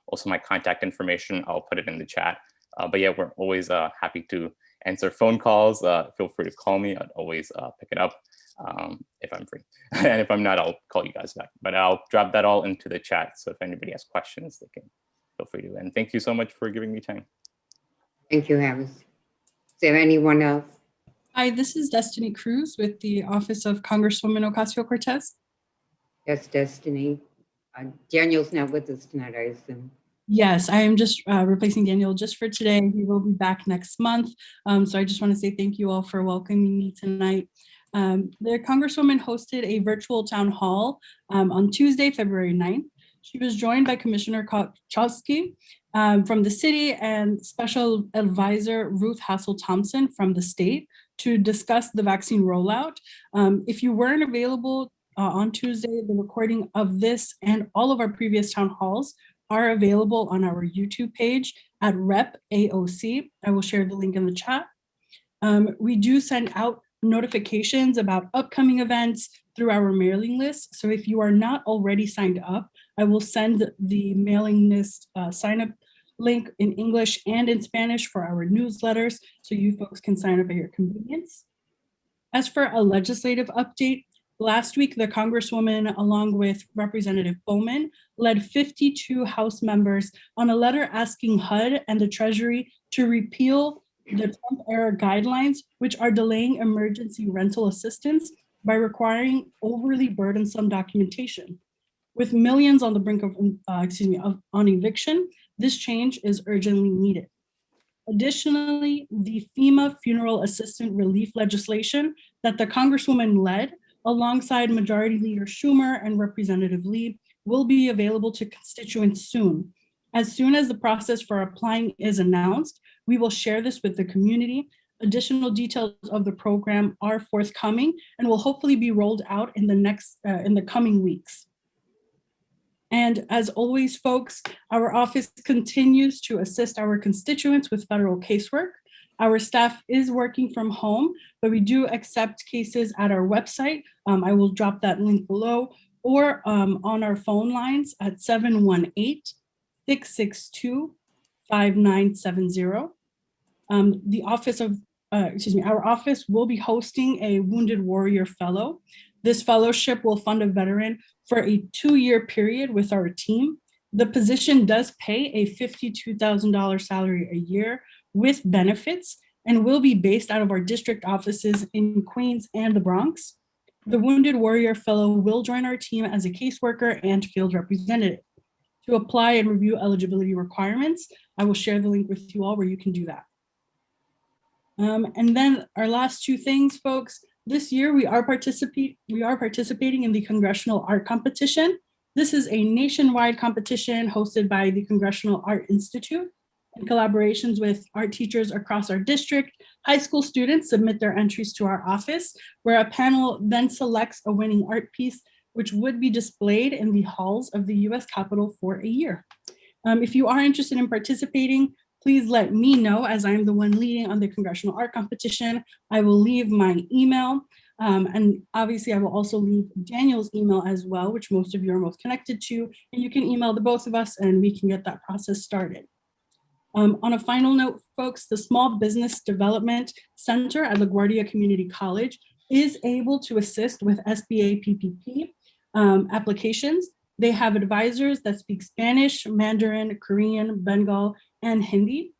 Speaker 18: also my contact information. I'll put it in the chat. But yeah, we're always happy to answer phone calls. Feel free to call me. I'd always pick it up if I'm free. And if I'm not, I'll call you guys back. But I'll drop that all into the chat. So if anybody has questions, they can feel free to. And thank you so much for giving me time.
Speaker 2: Thank you, Harris. Is there anyone else?
Speaker 20: Hi, this is Destiny Cruz with the Office of Congresswoman Ocasio-Cortez.
Speaker 2: Yes, Destiny. Daniel's not with us tonight, I assume.
Speaker 20: Yes, I am just replacing Daniel just for today. He will be back next month. So I just want to say thank you all for welcoming me tonight. The Congresswoman hosted a virtual town hall on Tuesday, February 9th. She was joined by Commissioner Chowsky from the city and Special Advisor Ruth Hassel-Thompson from the state to discuss the vaccine rollout. If you weren't available on Tuesday, the recording of this and all of our previous town halls are available on our YouTube page at Rep AOC. I will share the link in the chat. We do send out notifications about upcoming events through our mailing list. So if you are not already signed up, I will send the mailing list sign up link in English and in Spanish for our newsletters, so you folks can sign up at your convenience. As for a legislative update, last week, the Congresswoman, along with Representative Bowman, led 52 House members on a letter asking HUD and the Treasury to repeal the Trump-era guidelines, which are delaying emergency rental assistance by requiring overly burdensome documentation. With millions on the brink of, on eviction, this change is urgently needed. Additionally, the FEMA funeral assistant relief legislation that the Congresswoman led, alongside Majority Leader Schumer and Representative Lee, will be available to constituents soon. As soon as the process for applying is announced, we will share this with the community. Additional details of the program are forthcoming and will hopefully be rolled out in the coming weeks. And as always, folks, our office continues to assist our constituents with federal casework. Our staff is working from home, but we do accept cases at our website. I will drop that link below, or on our phone lines at 718-662-5970. Our office will be hosting a Wounded Warrior Fellow. This fellowship will fund a veteran for a 2-year period with our team. The position does pay a $52,000 salary a year with benefits and will be based out of our district offices in Queens and the Bronx. The Wounded Warrior Fellow will join our team as a caseworker and field representative. To apply and review eligibility requirements, I will share the link with you all where you can do that. And then our last 2 things, folks. This year, we are participating in the Congressional Art Competition. This is a nationwide competition hosted by the Congressional Art Institute in collaborations with art teachers across our district. High school students submit their entries to our office, where a panel then selects a winning art piece, which would be displayed in the halls of the U.S. Capitol for a year. If you are interested in participating, please let me know, as I am the one leading on the Congressional Art Competition. I will leave my email, and obviously I will also leave Daniel's email as well, which most of you are most connected to, and you can email the both of us and we can get that process started. On a final note, folks, the Small Business Development Center at LaGuardia Community College is able to assist with SBA PPP applications. They have advisors that speak Spanish, Mandarin, Korean, Bengal, and Hindi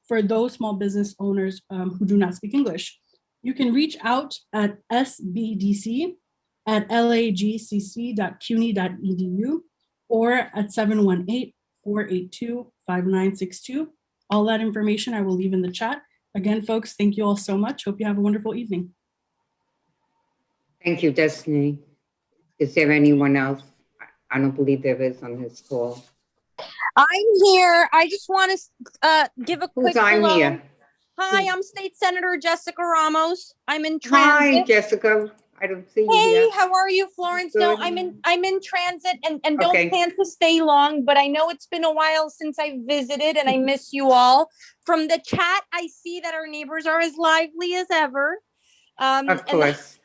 Speaker 20: for those small business owners who do not speak English. You can reach out at sbdc@lagcc.cuny.edu or at 718-482-5962. All that information I will leave in the chat. Again, folks, thank you all so much. Hope you have a wonderful evening.
Speaker 2: Thank you, Destiny. Is there anyone else? I don't believe there is on this call.
Speaker 21: I'm here. I just want to give a quick hello.
Speaker 2: Here?
Speaker 21: Hi, I'm State Senator Jessica Ramos. I'm in transit.
Speaker 2: Hi, Jessica. I don't see you
Speaker 21: Hey,
Speaker 2: here.
Speaker 21: how are you, Florence?
Speaker 2: Good.
Speaker 21: No, I'm in transit and don't
Speaker 2: Okay.
Speaker 21: plan to stay long, but I know it's been a while since I visited and I miss you all. From the chat, I see that our neighbors are as lively as ever.
Speaker 2: Of course.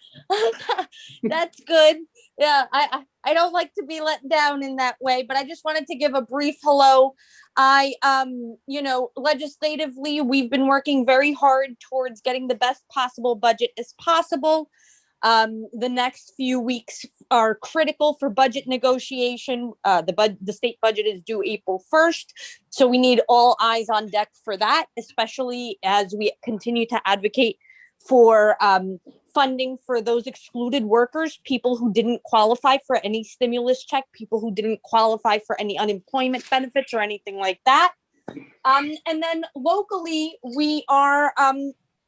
Speaker 21: That's good. Yeah, I don't like to be let down in that way, but I just wanted to give a brief hello. Legislatively, we've been working very hard towards getting the best possible budget as possible. The next few weeks are critical for budget negotiation. The state budget is due April 1st. So we need all eyes on deck for that, especially as we continue to advocate for funding for those excluded workers, people who didn't qualify for any stimulus check, people who didn't qualify for any unemployment benefits or anything like that. And then locally, we are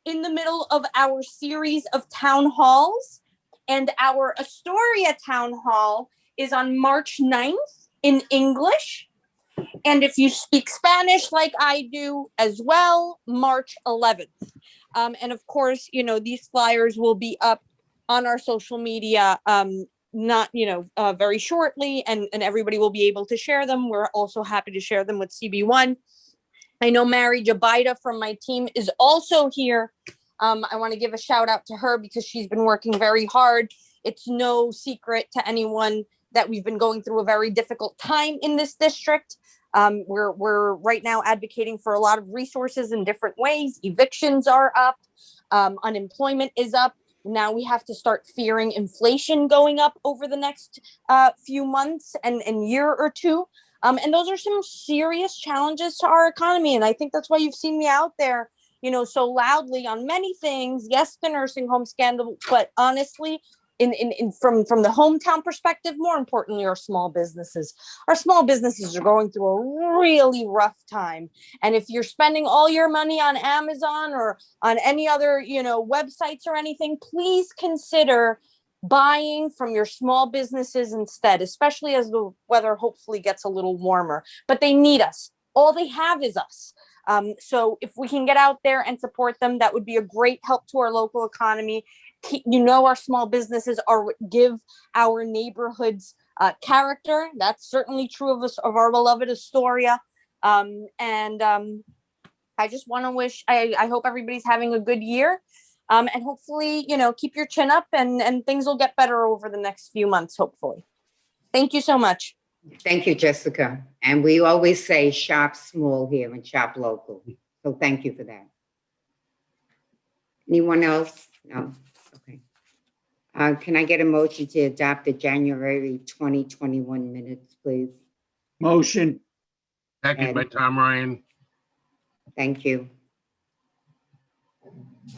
Speaker 21: in the middle of our series of town halls, and our Astoria town hall is on March 9th in English. And if you speak Spanish like I do as well, March 11th. And of course, these flyers will be up on our social media, very shortly, and everybody will be able to share them. We're also happy to share them with CB1. I know Mary Jabida from my team is also here. I want to give a shout out to her because she's been working very hard. It's no secret to anyone that we've been going through a very difficult time in this district. We're right now advocating for a lot of resources in different ways. Evictions are up, unemployment is up. Now we have to start fearing inflation going up over the next few months and year or two. And those are some serious challenges to our economy. And I think that's why you've seen me out there, so loudly on many things. Yes, the nursing home scandal, but honestly, from the hometown perspective, more importantly, our small businesses. Our small businesses are going through a really rough time. And if you're spending all your money on Amazon or on any other, websites or anything, please consider buying from your small businesses instead, especially as the weather hopefully gets a little warmer. But they need us. All they have is us. So if we can get out there and support them, that would be a great help to our local economy. Our small businesses give our neighborhoods character. That's certainly true of us, of our beloved Astoria. I just want to wish, I hope everybody's having a good year. And hopefully, keep your chin up and things will get better over the next few months, hopefully. Thank you so much.
Speaker 2: Thank you, Jessica. And we always say shop small here and shop local. So thank you for that. Anyone else? No. Okay. Can I get a motion to adopt the January 2021 minutes, please?
Speaker 19: Motion.
Speaker 1: Second by Tom Ryan.
Speaker 2: Thank you.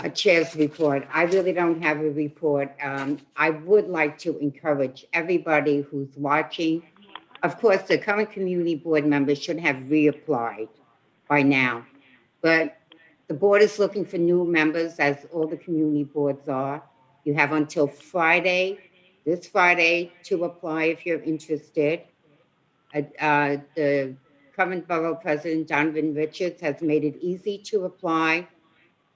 Speaker 2: A chair's report. I really don't have a report. I would like to encourage everybody who's watching. Of course, the current community board members should have reapplied by now, but the board is looking for new members, as all the community boards are. You have until this Friday, to apply if you're interested. The current borough president, Donovan Richards, has made it easy to apply.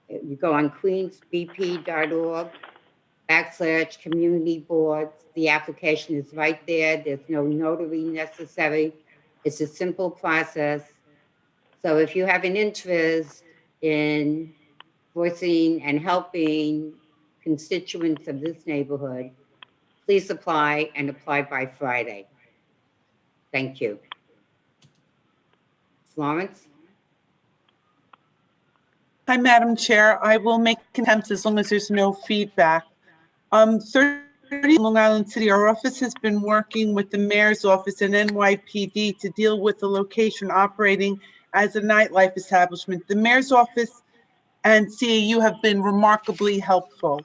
Speaker 2: You go on queensbp.org/community boards. The application is right there. There's no notary necessary. It's a simple process. So if you have an interest in voicing and helping constituents of this neighborhood, please apply and apply by Friday. Thank you. Florence?
Speaker 4: Hi, Madam Chair. I will make attempts as long as there's no feedback. 30 Long Island City, our office has been working with the mayor's office and NYPD to deal with the location operating as a nightlife establishment. The mayor's office and CAU have been remarkably helpful.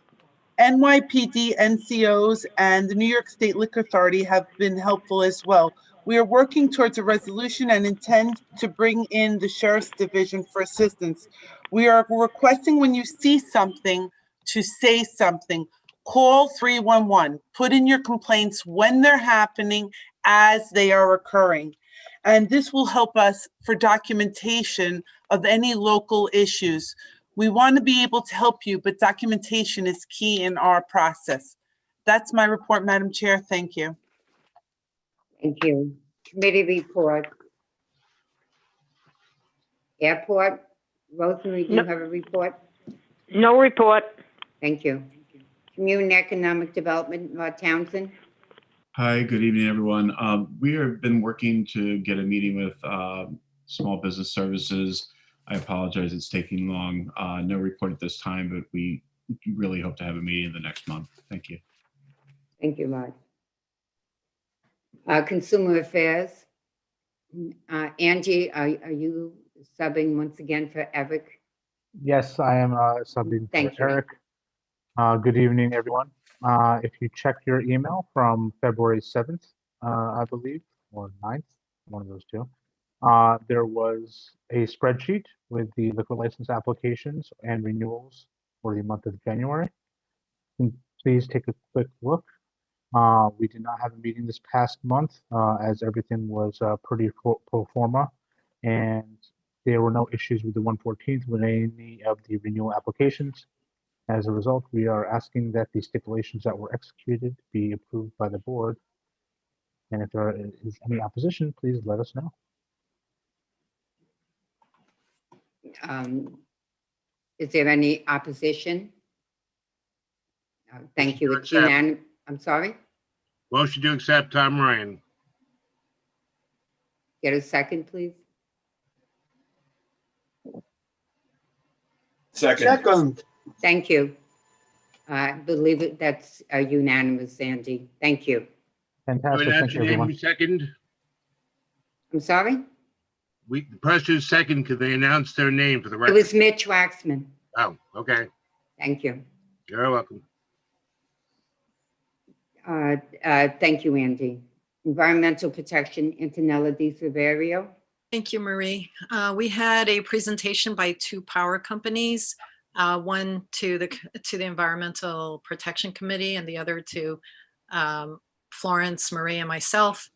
Speaker 4: NYPD, NCOs, and the New York State Liquor Authority have been helpful as well. We are working towards a resolution and intend to bring in the Sheriff's Division for assistance. We are requesting, when you see something, to say something. Call 311. Put in your complaints when they're happening, as they are occurring. And this will help us for documentation of any local issues. We want to be able to help you, but documentation is key in our process. That's my report, Madam Chair. Thank you.
Speaker 2: Thank you. Committee report. Airport. Rosemary, do you have a report?
Speaker 5: No report.
Speaker 2: Thank you. Community Economic Development, Townsend.
Speaker 22: Hi, good evening, everyone. We have been working to get a meeting with Small Business Services. I apologize, it's taking long. No report at this time, but we really hope to have a meeting in the next month. Thank you.
Speaker 2: Thank you, Rod. Consumer Affairs. Angie, are you subbing once again for Eric?
Speaker 23: Yes, I am subbing
Speaker 2: Thank
Speaker 23: for
Speaker 2: you.
Speaker 23: Eric. Good evening, everyone. If you check your email from February 7th, I believe, or 9th, one of those two, there was a spreadsheet with the liquor license applications and renewals for the month of January. Please take a quick look. We did not have a meeting this past month as everything was pretty pro forma, and there were no issues with the 114th with any of the renewal applications. As a result, we are asking that the stipulations that were executed be approved by the board. And if there is any opposition, please let us know.
Speaker 2: Is there any opposition? Thank you. It's unanimous. I'm sorry?
Speaker 1: Motion to accept, Tom Ryan.
Speaker 2: Get a second, please.
Speaker 19: Second.
Speaker 2: Thank you. I believe that's a unanimous, Andy. Thank you.
Speaker 23: Fantastic. Thank you, everyone.
Speaker 1: Second.
Speaker 2: I'm sorry?
Speaker 1: The person who's second, could they announce their name for the
Speaker 2: It
Speaker 1: record?
Speaker 2: was Mitch Waxman.
Speaker 1: Oh, okay.
Speaker 2: Thank you.
Speaker 1: You're welcome.
Speaker 2: Thank you, Andy. Environmental Protection, Antonella Di Silverio.
Speaker 9: Thank you, Marie. We had a presentation by two power companies, one to the Environmental Protection Committee and the other to Florence, Marie, and myself.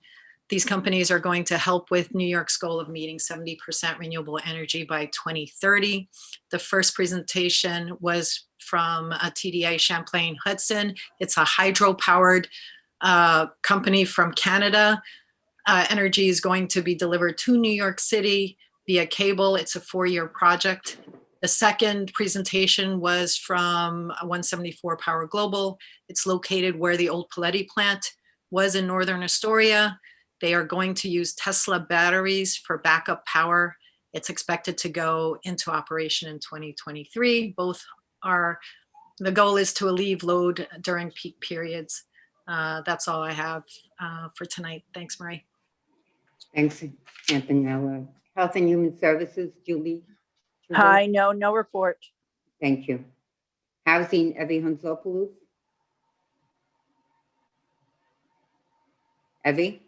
Speaker 9: These companies are going to help with New York's goal of meeting 70% renewable energy by 2030. The first presentation was from a TDA Champlain Hudson. It's a hydro-powered company from Canada. Energy is going to be delivered to New York City via cable. It's a 4-year project. The second presentation was from 174 Power Global. It's located where the old Paletti plant was in Northern Astoria. They are going to use Tesla batteries for backup power. It's expected to go into operation in 2023. Both are, the goal is to alleviate load during peak periods. That's all I have for tonight. Thanks, Marie.
Speaker 2: Thanks, Antonella. Health and Human Services, Julie.
Speaker 21: Hi, no report.
Speaker 2: Thank you. Housing, Evie Hansopoulos. Evie?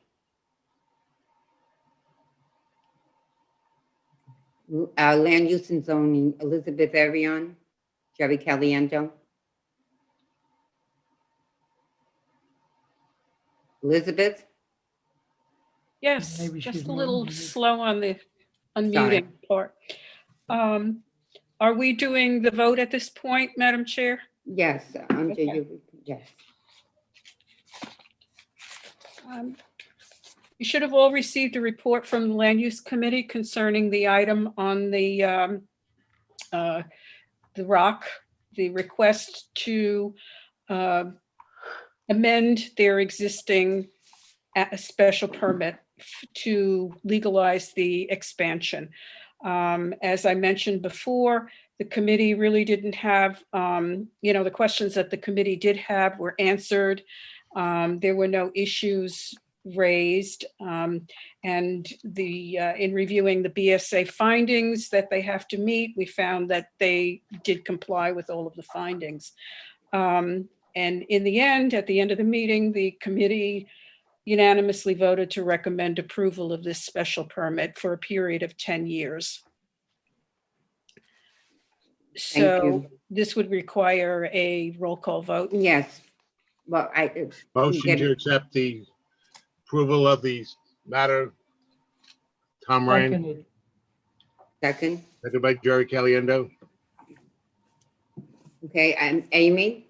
Speaker 2: Land Use and Zoning, Elizabeth Arion, Jerry Caliendo. Elizabeth?
Speaker 8: Yes,
Speaker 14: Maybe
Speaker 8: just
Speaker 14: she's
Speaker 8: a little
Speaker 14: muted.
Speaker 8: slow on the unmuting part. Are we doing the vote at this point, Madam Chair?
Speaker 2: Yes, under
Speaker 8: Okay.
Speaker 2: you, yes.
Speaker 8: You should have all received a report from the Land Use Committee concerning the item on the ROC, the request to amend their existing special permit to legalize the expansion. As I mentioned before, the committee really didn't have, the questions that the committee did have were answered. There were no issues raised, and in reviewing the BSA findings that they have to meet, we found that they did comply with all of the findings. And in the end, at the end of the meeting, the committee unanimously voted to recommend approval of this special permit for a period of 10 years. So this would require a roll call vote.
Speaker 2: Yes. Well,
Speaker 1: Motion to accept the approval of the matter. Tom Ryan.
Speaker 2: Second.
Speaker 1: Second by Jerry Caliendo.
Speaker 2: Okay, and Amy,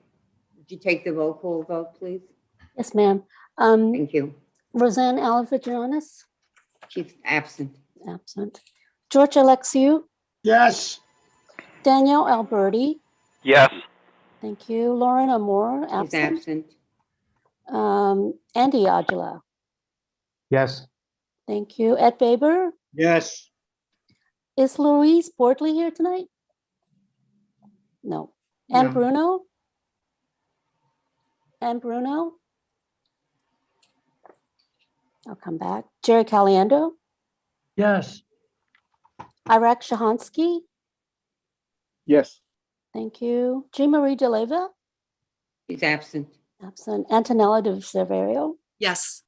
Speaker 2: would you take the roll call vote, please?
Speaker 10: Yes, ma'am.
Speaker 2: Thank you.
Speaker 10: Roseanne Alva Gianaris?
Speaker 2: She's absent.
Speaker 10: Absent. George Alexiou?
Speaker 19: Yes.
Speaker 10: Danielle Alberti?
Speaker 11: Yes.
Speaker 10: Thank you. Lauren Amor?
Speaker 2: She's
Speaker 10: Absent.
Speaker 2: absent.
Speaker 10: Andy Aguilar?
Speaker 23: Yes.
Speaker 10: Thank you. Ed Baber?
Speaker 19: Yes.
Speaker 10: Is Louise Bortley here tonight? No. And
Speaker 14: No.
Speaker 10: Bruno? And Bruno? I'll come back. Jerry Caliendo?
Speaker 19: Yes.
Speaker 10: Iraq Shahansky?
Speaker 19: Yes.
Speaker 10: Thank you. Jean Marie DeLeva?
Speaker 2: She's absent.
Speaker 10: Absent. Antonella de Severio?
Speaker 9: Yes.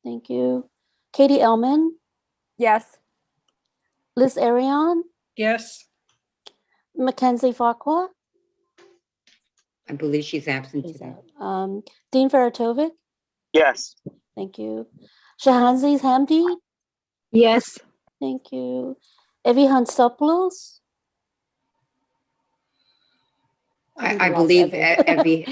Speaker 10: Thank you. Katie Elman?
Speaker 21: Yes.
Speaker 10: Liz Arion?
Speaker 8: Yes.
Speaker 10: Mackenzie Farquhar?
Speaker 2: I believe she's absent today.
Speaker 10: Dean Feratovic?
Speaker 19: Yes.
Speaker 10: Thank you. Shahanziz Hamdi?
Speaker 5: Yes.
Speaker 10: Thank you. Evie Hansopoulos?
Speaker 2: I believe Evie,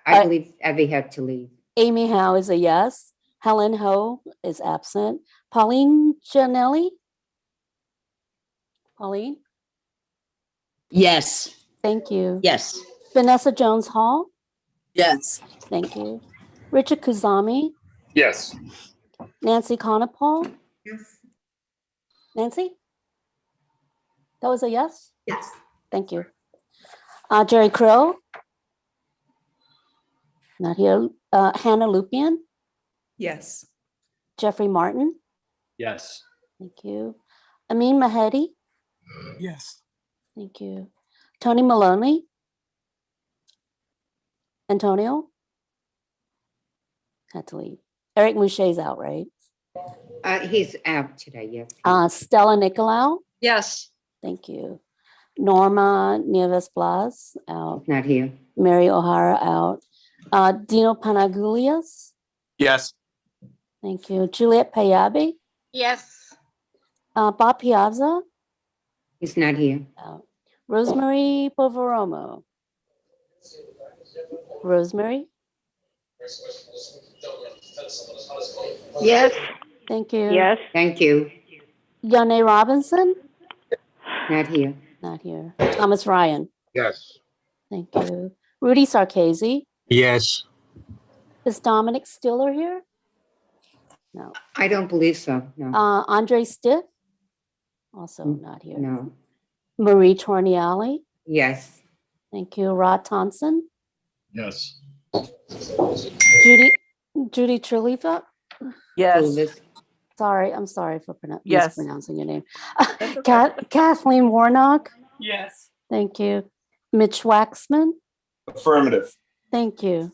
Speaker 2: I believe Evie had to leave.
Speaker 10: Amy Howe is a yes. Helen Ho is absent. Pauline Janelli? Pauline?
Speaker 3: Yes.
Speaker 10: Thank you.
Speaker 3: Yes.
Speaker 10: Vanessa Jones Hall?
Speaker 24: Yes.
Speaker 10: Thank you. Richard Kuzami?
Speaker 18: Yes.
Speaker 10: Nancy Conopal?
Speaker 24: Yes.
Speaker 10: Nancy? That was a yes?
Speaker 24: Yes.
Speaker 10: Thank you. Jerry Crow? Not here. Hannah Lupian?
Speaker 16: Yes.
Speaker 10: Jeffrey Martin?
Speaker 18: Yes.
Speaker 10: Thank you. Amin Mahedi?
Speaker 19: Yes.
Speaker 10: Thank you. Tony Maloney? Antonio? had to leave. Eric Mouché's out, right?
Speaker 2: He's out today, yes.
Speaker 10: Stella Nicolau,
Speaker 9: Yes.
Speaker 10: thank you. Norma Nieves Blas, out.
Speaker 2: Not here.
Speaker 10: Mary O'Hara, out. Dino Panagulias,
Speaker 19: Yes.
Speaker 10: thank you. Juliet Payabi,
Speaker 15: Yes.
Speaker 10: Bob Piazza,
Speaker 2: He's not here.
Speaker 10: out. Rosemary Poveromo. Rosemary,
Speaker 5: Yes.
Speaker 10: thank you.
Speaker 5: Yes.
Speaker 2: Thank you.
Speaker 10: Yane Robinson,
Speaker 2: Not here.
Speaker 10: not here. Thomas Ryan,
Speaker 1: Yes.
Speaker 10: thank you. Rudy Sarkazy,
Speaker 19: Yes.
Speaker 10: is Dominic Stiller here? No.
Speaker 2: I don't believe so, no.
Speaker 10: Andre Stiff, also not here.
Speaker 2: No.
Speaker 10: Marie Torniali,
Speaker 2: Yes.
Speaker 10: thank you. Rod Thompson,
Speaker 22: Yes.
Speaker 10: Judy Trilifa,
Speaker 2: Yes.
Speaker 10: sorry, I'm sorry for
Speaker 4: Yes.
Speaker 10: mispronouncing your name. Kathleen Warnock,
Speaker 4: Yes.
Speaker 10: thank you. Mitch Waxman,
Speaker 19: Affirmative.
Speaker 10: thank you.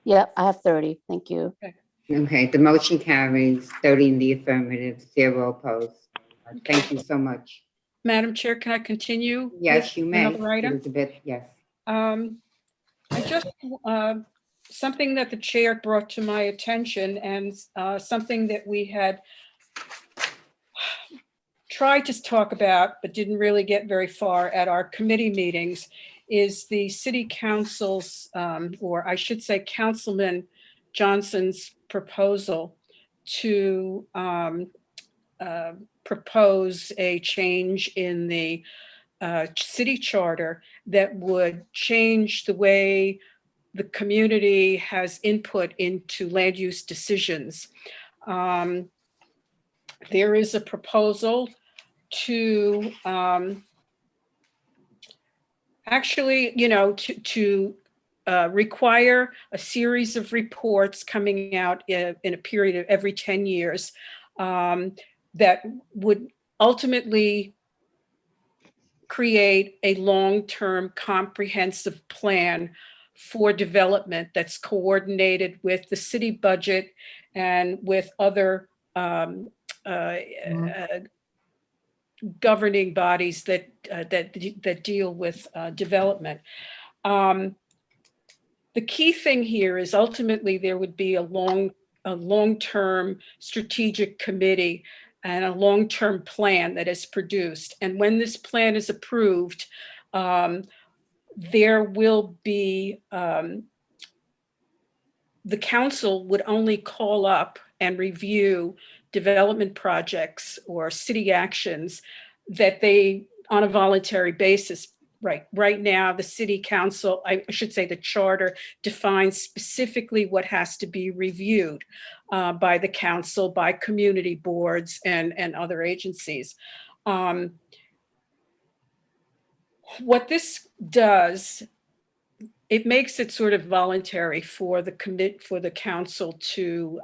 Speaker 10: Yep, I have 30, thank you.
Speaker 2: Okay, the motion carries 30 in the affirmative, 0 opposed. Thank you so much.
Speaker 8: Madam Chair, can I continue?
Speaker 2: Yes,
Speaker 8: with
Speaker 2: you may.
Speaker 8: Another item?
Speaker 2: Elizabeth, yes.
Speaker 8: I just, something that the chair brought to my attention and something that we had tried to talk about, but didn't really get very far at our committee meetings, is the city council's, or I should say Councilman Johnson's proposal to propose a change in the city charter that would change the way the community has input into land use decisions. There is a proposal to actually, to require a series of reports coming out in a period of every 10 years that would ultimately create a long-term comprehensive plan for development that's coordinated with the city budget and with other governing bodies that deal with development. The key thing here is ultimately there would be a long-term strategic committee and a long-term plan that is produced. And when this plan is approved, there will be, the council would only call up and review development projects or city actions that they, on a voluntary basis. Right now, the city council, I should say the charter, defines specifically what has to be reviewed by the council, by community boards and other agencies. What this does, it makes it sort of voluntary for the council to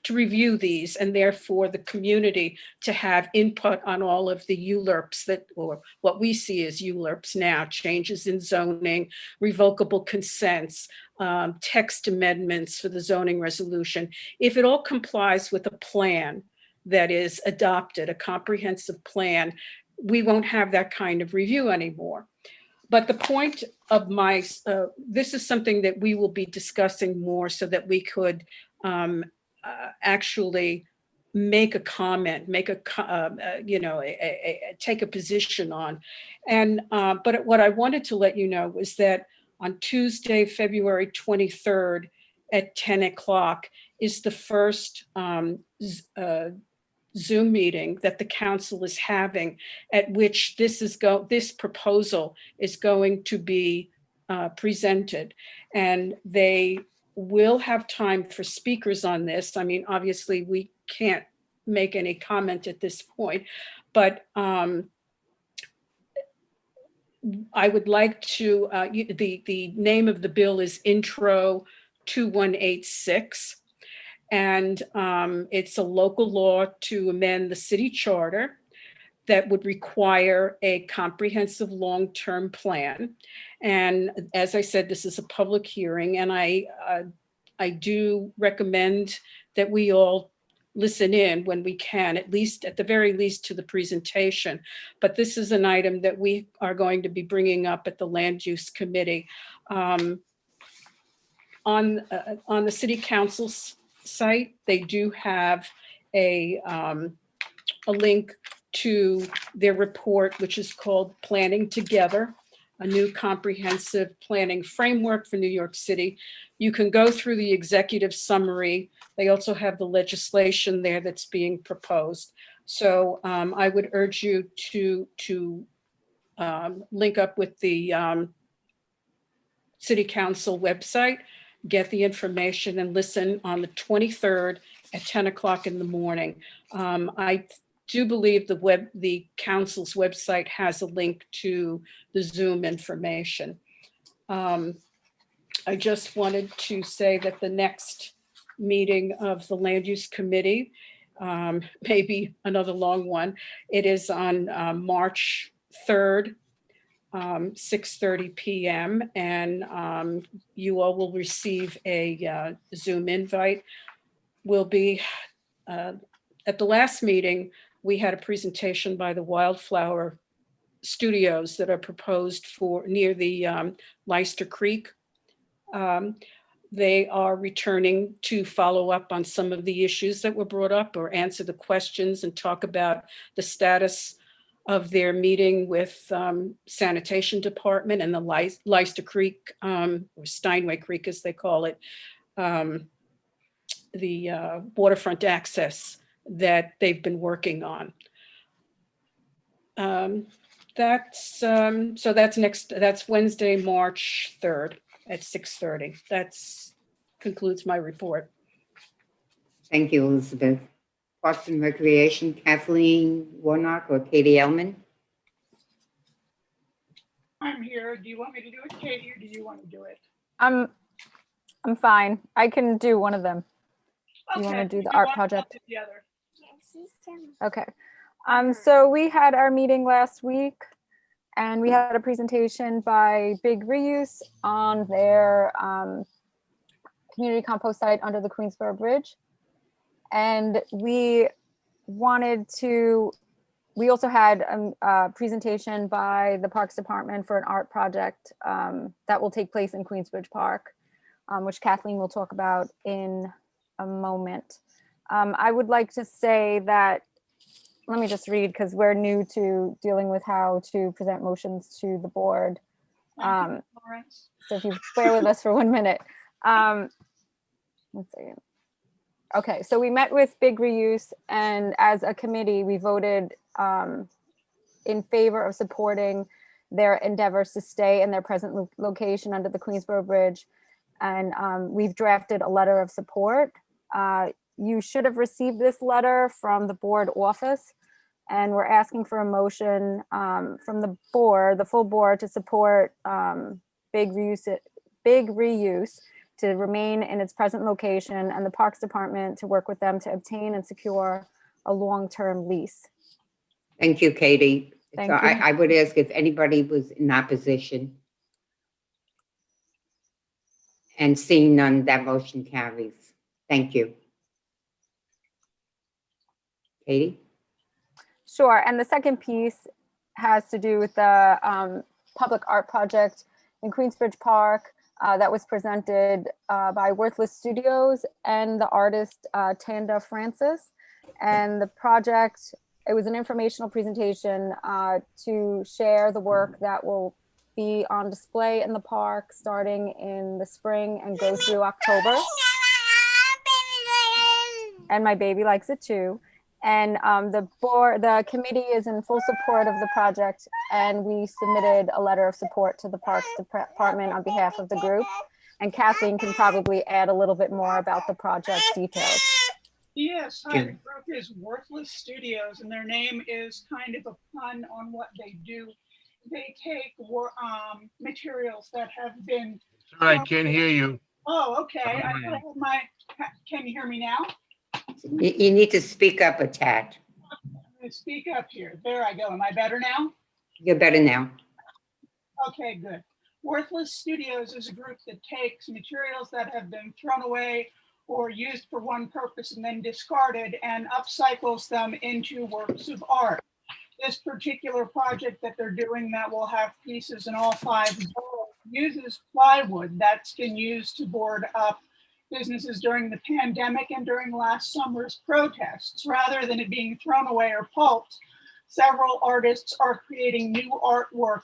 Speaker 8: review these, and therefore the community to have input on all of the ULURPs or what we see as ULURPs now, changes in zoning, revocable consents, text amendments for the zoning resolution. If it all complies with a plan that is adopted, a comprehensive plan, we won't have that kind of review anymore. But the point of this is something that we will be discussing more so that we could actually make a comment, take a position on. And but what I wanted to let you know was that on Tuesday, February 23rd at 10 o'clock is the first Zoom meeting that the council is having, at which this proposal is going to be presented. And they will have time for speakers on this. I mean, obviously, we can't make any comment at this point, but I would like to, the name of the bill is Intro 2186. And it's a local law to amend the city charter that would require a comprehensive long-term plan. And as I said, this is a public hearing, and I do recommend that we all listen in when we can, at the very least to the presentation. But this is an item that we are going to be bringing up at the Land Use Committee. On the City Council's site, they do have a link to their report, which is called Planning Together, a new comprehensive planning framework for New York City. You can go through the executive summary. They also have the legislation there that's being proposed. So I would urge you to link up with the City Council website, get the information, and listen on the 23rd at 10 o'clock in the morning. I do believe the council's website has a link to the Zoom information. I just wanted to say that the next meeting of the Land Use Committee, maybe another long one, it is on March 3rd, 6:30 p.m. And you all will receive a Zoom invite. Will be at the last meeting, we had a presentation by the Wildflower Studios that are proposed for near the Leicester Creek. They are returning to follow up on some of the issues that were brought up or answer the questions and talk about the status of their meeting with Sanitation Department and the Leicester Creek, or Steinway Creek as they call it, the waterfront access that they've been working on. That's Wednesday, March 3rd at 6:30. That's concludes my report.
Speaker 2: Thank you, Elizabeth. Parks and Recreation, Kathleen Warnock or Katie Elman?
Speaker 11: I'm here. Do you want me to do it, Katie, or do you want to do it?
Speaker 21: I'm fine. I can do one of them. You want to do the art project?
Speaker 11: Together.
Speaker 21: Okay. So we had our meeting last week and we had a presentation by Big Reuse on their community compost site under the Queensboro Bridge. And we also had a presentation by the Parks Department for an art project that will take place in Queensbridge Park, which Kathleen will talk about in a moment. I would like to say that, let me just read because we're new to dealing with how to present motions to the board. So if you bear with us for 1 minute. Let's see. Okay, so we met with Big Reuse, and as a committee, we voted in favor of supporting their endeavors to stay in their present location under the Queensboro Bridge. And we've drafted a letter of support. You should have received this letter from the board office, and we're asking for a motion from the board, the full board, to support Big Reuse to remain in its present location, and the Parks Department to work with them to obtain and secure a long-term lease.
Speaker 2: Thank you, Katie.
Speaker 21: Thank
Speaker 2: So
Speaker 21: you.
Speaker 2: I would ask if anybody was in opposition. And seeing none, that motion carries. Thank you. Katie?
Speaker 21: Sure, and the second piece has to do with the public art project in Queensbridge Park that was presented by Worthless Studios and the artist Tanda Francis. And the project, it was an informational presentation to share the work that will be on display in the park starting in the spring and go through October. And my baby likes it too. And the committee is in full support of the project, and we submitted a letter of support to the Parks Department on behalf of the group. And Kathleen can probably add a little bit more about the project details.
Speaker 11: Yes, hi, the group is Worthless Studios, and their name is kind of a pun on what they do. They take materials that have been
Speaker 1: Sorry, I can't hear you.
Speaker 11: Oh, okay. I thought I had my, can you hear me now?
Speaker 2: You need to speak up a tad.
Speaker 11: I'm going to speak up here. There I go. Am I better now?
Speaker 2: You're better now.
Speaker 11: Okay, good. Worthless Studios is a group that takes materials that have been thrown away or used for one purpose and then discarded and upcycles them into works of art. This particular project that they're doing that will have pieces in all 5 boroughs uses plywood that's been used to board up businesses during the pandemic and during last summer's protests. Rather than it being thrown away or pulped, several artists are creating new artwork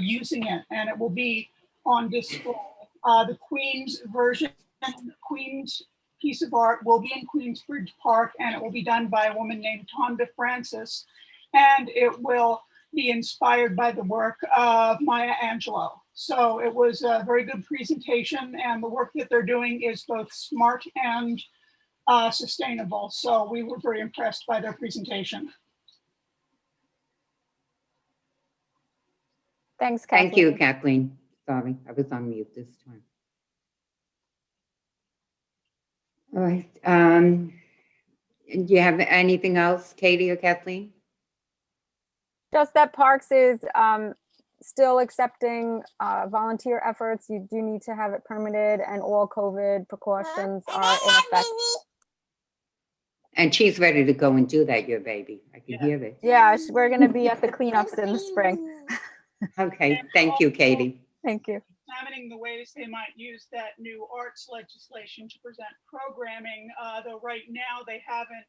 Speaker 11: using it, and it will be on display. The Queen's version, Queen's piece of art will be in Queensbridge Park, and it will be done by a woman named Tonda Francis, and it will be inspired by the work of Maya Angelou. So it was a very good presentation, and the work that they're doing is both smart and sustainable. So we were very impressed by their presentation.
Speaker 21: Thanks, Kathleen.
Speaker 2: Thank you, Kathleen. Sorry, I was on mute this time. All right. Do you have anything else, Katie or Kathleen?
Speaker 21: Just that Parks is still accepting volunteer efforts. You do need to have it permitted, and all COVID precautions are in effect.
Speaker 2: And she's ready to go and do that, your baby. I can hear it.
Speaker 21: Yeah, we're going to be at the cleanups in the spring.
Speaker 2: Okay, thank you, Katie.
Speaker 21: Thank you.
Speaker 11: Examining the ways they might use that new arts legislation to present programming, though right now they haven't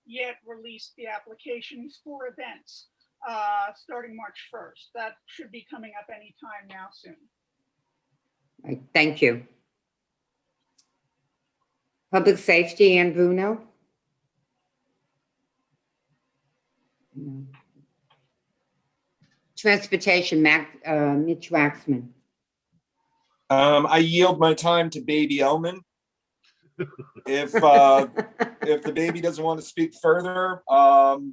Speaker 11: yet released the applications for events starting March 1st. That should be coming up anytime now soon.
Speaker 2: Right, thank you. Public safety, and Bruno? No. Transportation, Mitch Waxman.
Speaker 19: I yield my time to baby Elman. If the baby doesn't want to speak further,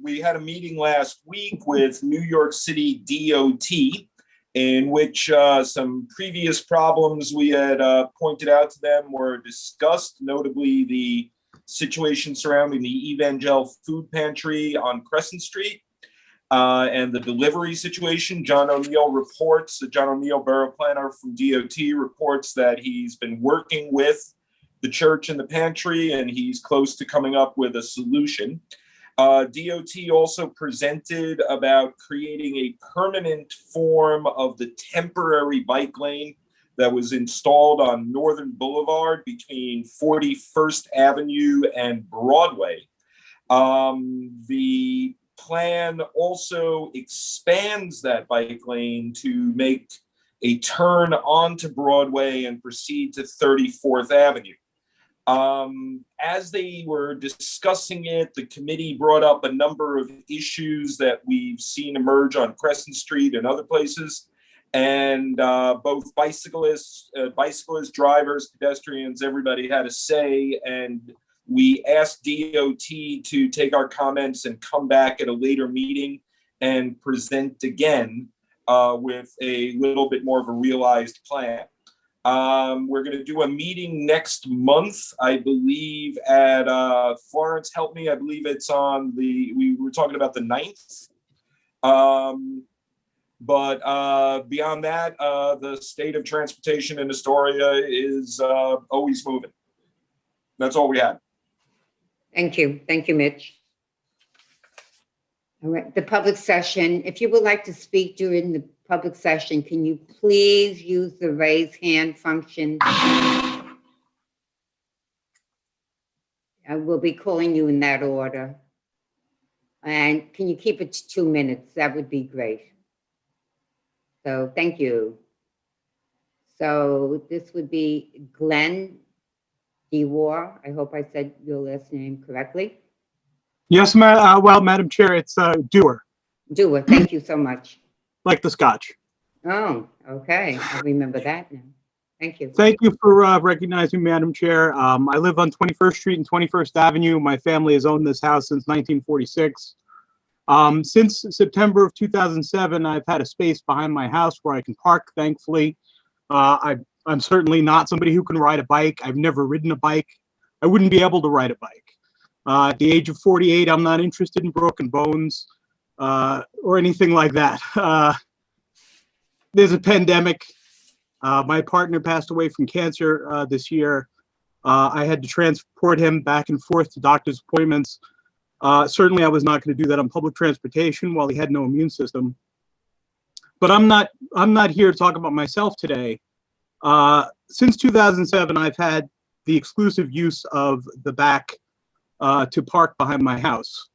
Speaker 19: we had a meeting last week with New York City DOT in which some previous problems we had pointed out to them were discussed, notably the situation surrounding the Evangel Food Pantry on Crescent Street. And the delivery situation. John O'Neill reports, John O'Neill, Borough Planner from DOT, reports that he's been working with the church and the pantry, and he's close to coming up with a solution. DOT also presented about creating a permanent form of the temporary bike lane that was installed on Northern Boulevard between 41st Avenue and Broadway. The plan also expands that bike lane to make a turn onto Broadway and proceed to 34th Avenue. As they were discussing it, the committee brought up a number of issues that we've seen emerge on Crescent Street and other places. And both bicyclists, drivers, pedestrians, everybody had a say. And we asked DOT to take our comments and come back at a later meeting and present again with a little bit more of a realized plan. We're going to do a meeting next month, I believe, at Florence, help me, I believe it's on we were talking about the 9th. But beyond that, the state of transportation in Astoria is always moving. That's all we had.
Speaker 2: Thank you. Thank you, Mitch. All right, the public session. If you would like to speak during the public session, can you please use the raise hand function? I will be calling you in that order. And can you keep it to 2 minutes? That would be great. So thank you. So this would be Glenn DeWar. I hope I said your last name correctly.
Speaker 7: Yes, Madam Chair, it's Dewar.
Speaker 2: Dewar, thank you so much.
Speaker 7: Like the Scotch.
Speaker 2: Oh, okay. I'll remember that now. Thank you.
Speaker 7: Thank you for recognizing me, Madam Chair. I live on 21st Street and 21st Avenue. My family has owned this house since 1946. Since September of 2007, I've had a space behind my house where I can park, thankfully. I I'm certainly not somebody who can ride a bike. I've never ridden a bike. I wouldn't be able to ride a bike. At the age of 48, I'm not interested in broken bones or anything like that. There's a pandemic. My partner passed away from cancer this year. I had to transport him back and forth to doctor's appointments. Certainly, I was not going to do that on public transportation while he had no immune system. But I'm not here to talk about myself today. Since 2007, I've had the exclusive use of the back to park behind my house.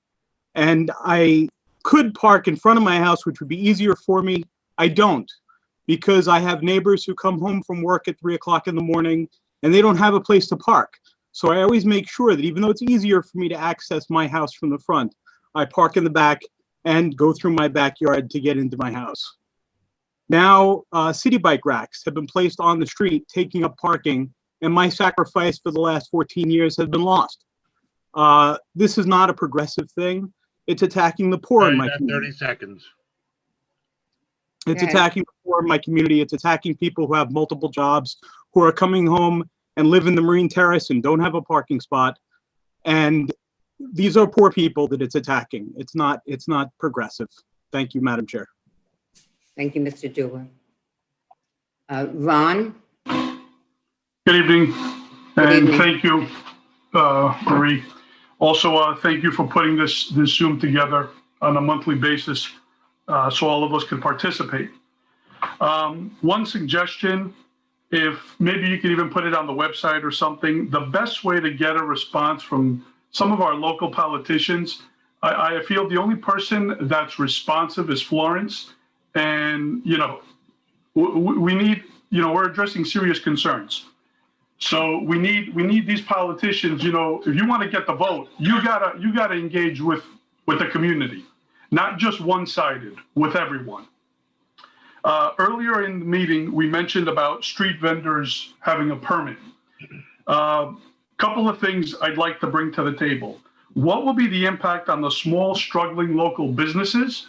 Speaker 7: And I could park in front of my house, which would be easier for me. I don't, because I have neighbors who come home from work at 3 o'clock in the morning and they don't have a place to park. So I always make sure that even though it's easier for me to access my house from the front, I park in the back and go through my backyard to get into my house. Now, city bike racks have been placed on the street, taking up parking, and my sacrifice for the last 14 years has been lost. This is not a progressive thing. It's attacking the poor in my community.
Speaker 1: 30 seconds.
Speaker 7: It's attacking the poor in my community. It's attacking people who have multiple jobs, who are coming home and live in the Marine Terrace and don't have a parking spot. And these are poor people that it's attacking. It's not progressive. Thank you, Madam Chair.
Speaker 2: Thank you, Mr. Dewar. Ron?
Speaker 6: Good evening, and
Speaker 2: evening.
Speaker 6: thank you, Marie. Also, thank you for putting this Zoom together on a monthly basis so all of us can participate. One suggestion, if maybe you could even put it on the website or something, the best way to get a response from some of our local politicians, I feel the only person that's responsive is Florence. And, you know, we need, you know, we're addressing serious concerns. So we need these politicians, you know, if you want to get the vote, you gotta engage with the community, not just one-sided, with everyone. Earlier in the meeting, we mentioned about street vendors having a permit. Couple of things I'd like to bring to the table. What will be the impact on the small, struggling local businesses,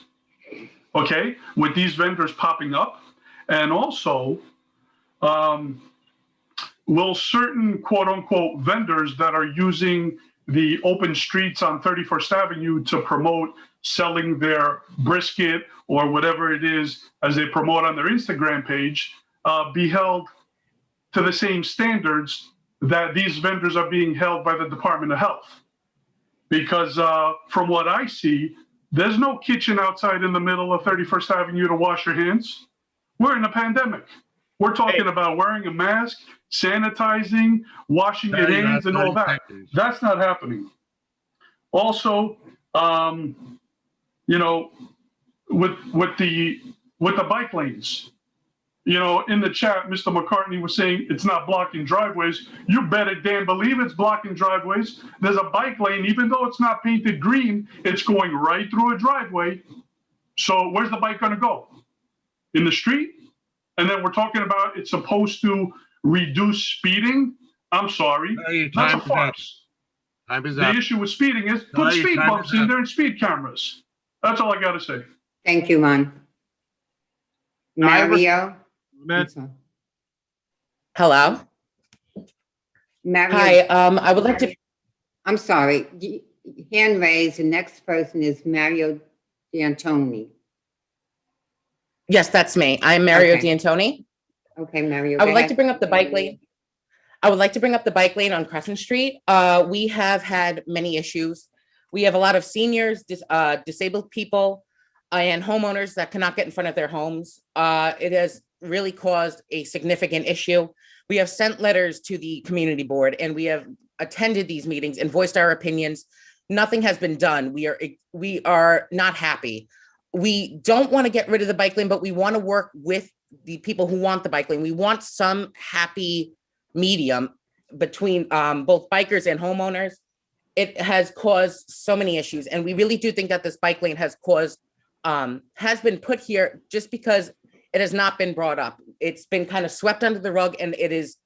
Speaker 6: okay, with these vendors popping up? And also, will certain quote unquote vendors that are using the open streets on 31st Avenue to promote selling their brisket or whatever it is as they promote on their Instagram page be held to the same standards that these vendors are being held by the Department of Health? Because from what I see, there's no kitchen outside in the middle of 31st Avenue to wash your hands. We're in a pandemic. We're talking about wearing a mask, sanitizing, washing your hands and all that. That's not happening. Also, you know, with the bike lanes, you know, in the chat, Mr. McCartney was saying it's not blocking driveways. You better damn believe it's blocking driveways. There's a bike lane, even though it's not painted green, it's going right through a driveway. So where's the bike gonna go? In the street? And then we're talking about it's supposed to reduce speeding. I'm sorry, that's a farce. The issue with speeding is put speed bumps in there and speed cameras. That's all I gotta say.
Speaker 2: Thank you, Ron. Mario?
Speaker 12: Hello.
Speaker 2: Mario.
Speaker 12: Hi, I would like to.
Speaker 2: I'm sorry. Hand raised. The next person is Mario D'Antoni.
Speaker 12: Yes, that's me. I'm Mario
Speaker 2: Okay.
Speaker 12: D'Antoni.
Speaker 2: Okay, Mario.
Speaker 12: I
Speaker 2: go
Speaker 12: would like
Speaker 2: ahead.
Speaker 12: to bring up the bike lane. I would like to bring up the bike lane on Crescent Street. We have had many issues. We have a lot of seniors, disabled people, and homeowners that cannot get in front of their homes. It has really caused a significant issue. We have sent letters to the community board and we have attended these meetings and voiced our opinions. Nothing has been done. We are not happy. We don't want to get rid of the bike lane, but we want to work with the people who want the bike lane. We want some happy medium between both bikers and homeowners. It has caused so many issues. And we really do think that this bike lane has been put here just because it has not been brought up. It's been kind of swept under the rug and it is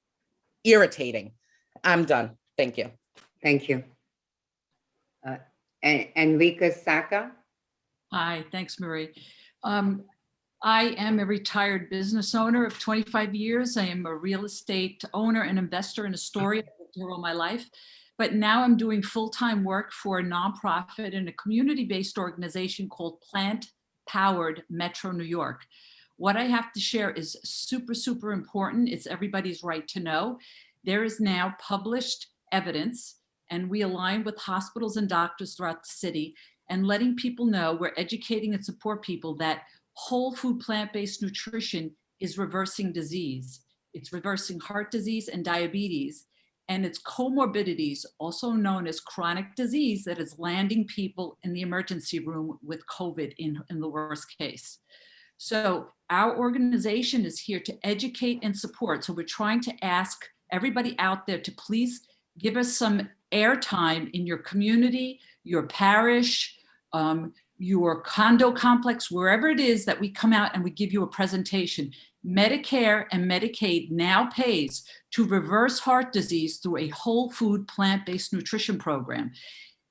Speaker 12: irritating. I'm done. Thank you.
Speaker 2: Thank you. Enrica Saka?
Speaker 13: Hi, thanks, Marie. I am a retired business owner of 25 years. I am a real estate owner and investor in Astoria. I've lived here all my life. But now I'm doing full-time work for a nonprofit and a community-based organization called Plant Powered Metro New York. What I have to share is super, super important. It's everybody's right to know. There is now published evidence, and we align with hospitals and doctors throughout the city and letting people know, we're educating and support people that whole food plant-based nutrition is reversing disease. It's reversing heart disease and diabetes, and it's comorbidities, also known as chronic disease, that is landing people in the emergency room with COVID in the worst case. So our organization is here to educate and support. So we're trying to ask everybody out there to please give us some airtime in your community, your parish, your condo complex, wherever it is that we come out and we give you a presentation. Medicare and Medicaid now pays to reverse heart disease through a whole food plant-based nutrition program.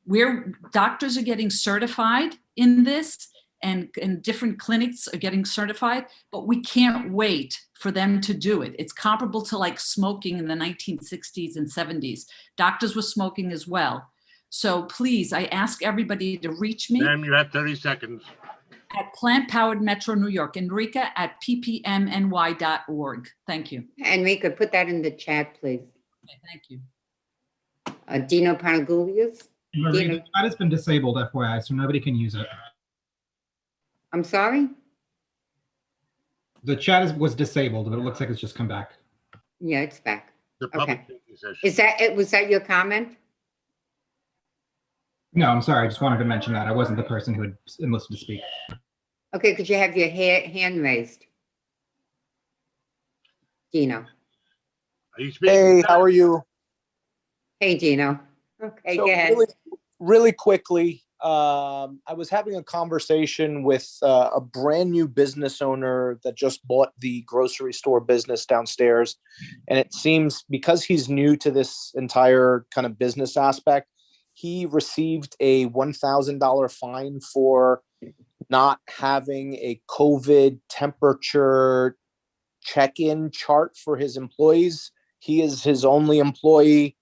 Speaker 13: Where doctors are getting certified in this, and different clinics are getting certified, but we can't wait for them to do it. It's comparable to like smoking in the 1960s and 70s. Doctors were smoking as well. So please, I ask everybody to reach me.
Speaker 1: Ma'am, you have 30 seconds.
Speaker 13: At Plant Powered Metro New York, Enrica at ppmny.org. Thank you.
Speaker 2: Enrica, put that in the chat, please.
Speaker 13: Okay, thank you.
Speaker 2: Dino Panagulias?
Speaker 17: Marie, the chat has been disabled, FYI, so nobody can use it.
Speaker 2: I'm sorry?
Speaker 17: The chat was disabled, but it looks like it's just come back.
Speaker 2: Yeah, it's back.
Speaker 1: The
Speaker 2: Okay.
Speaker 1: public safety session.
Speaker 2: Is that it? Was that your comment?
Speaker 17: No, I'm sorry. I just wanted to mention that. I wasn't the person who had enlisted to speak.
Speaker 2: Okay, could you have your hand raised? Dino.
Speaker 1: Are you speaking?
Speaker 20: Hey, how are you?
Speaker 2: Hey, Dino. Okay,
Speaker 20: So
Speaker 2: go ahead.
Speaker 20: really quickly, I was having a conversation with a brand new business owner that just bought the grocery store business downstairs. And it seems because he's new to this entire kind of business aspect, he received a $1,000 fine for not having a COVID temperature check-in chart for his employees. He is his only employee.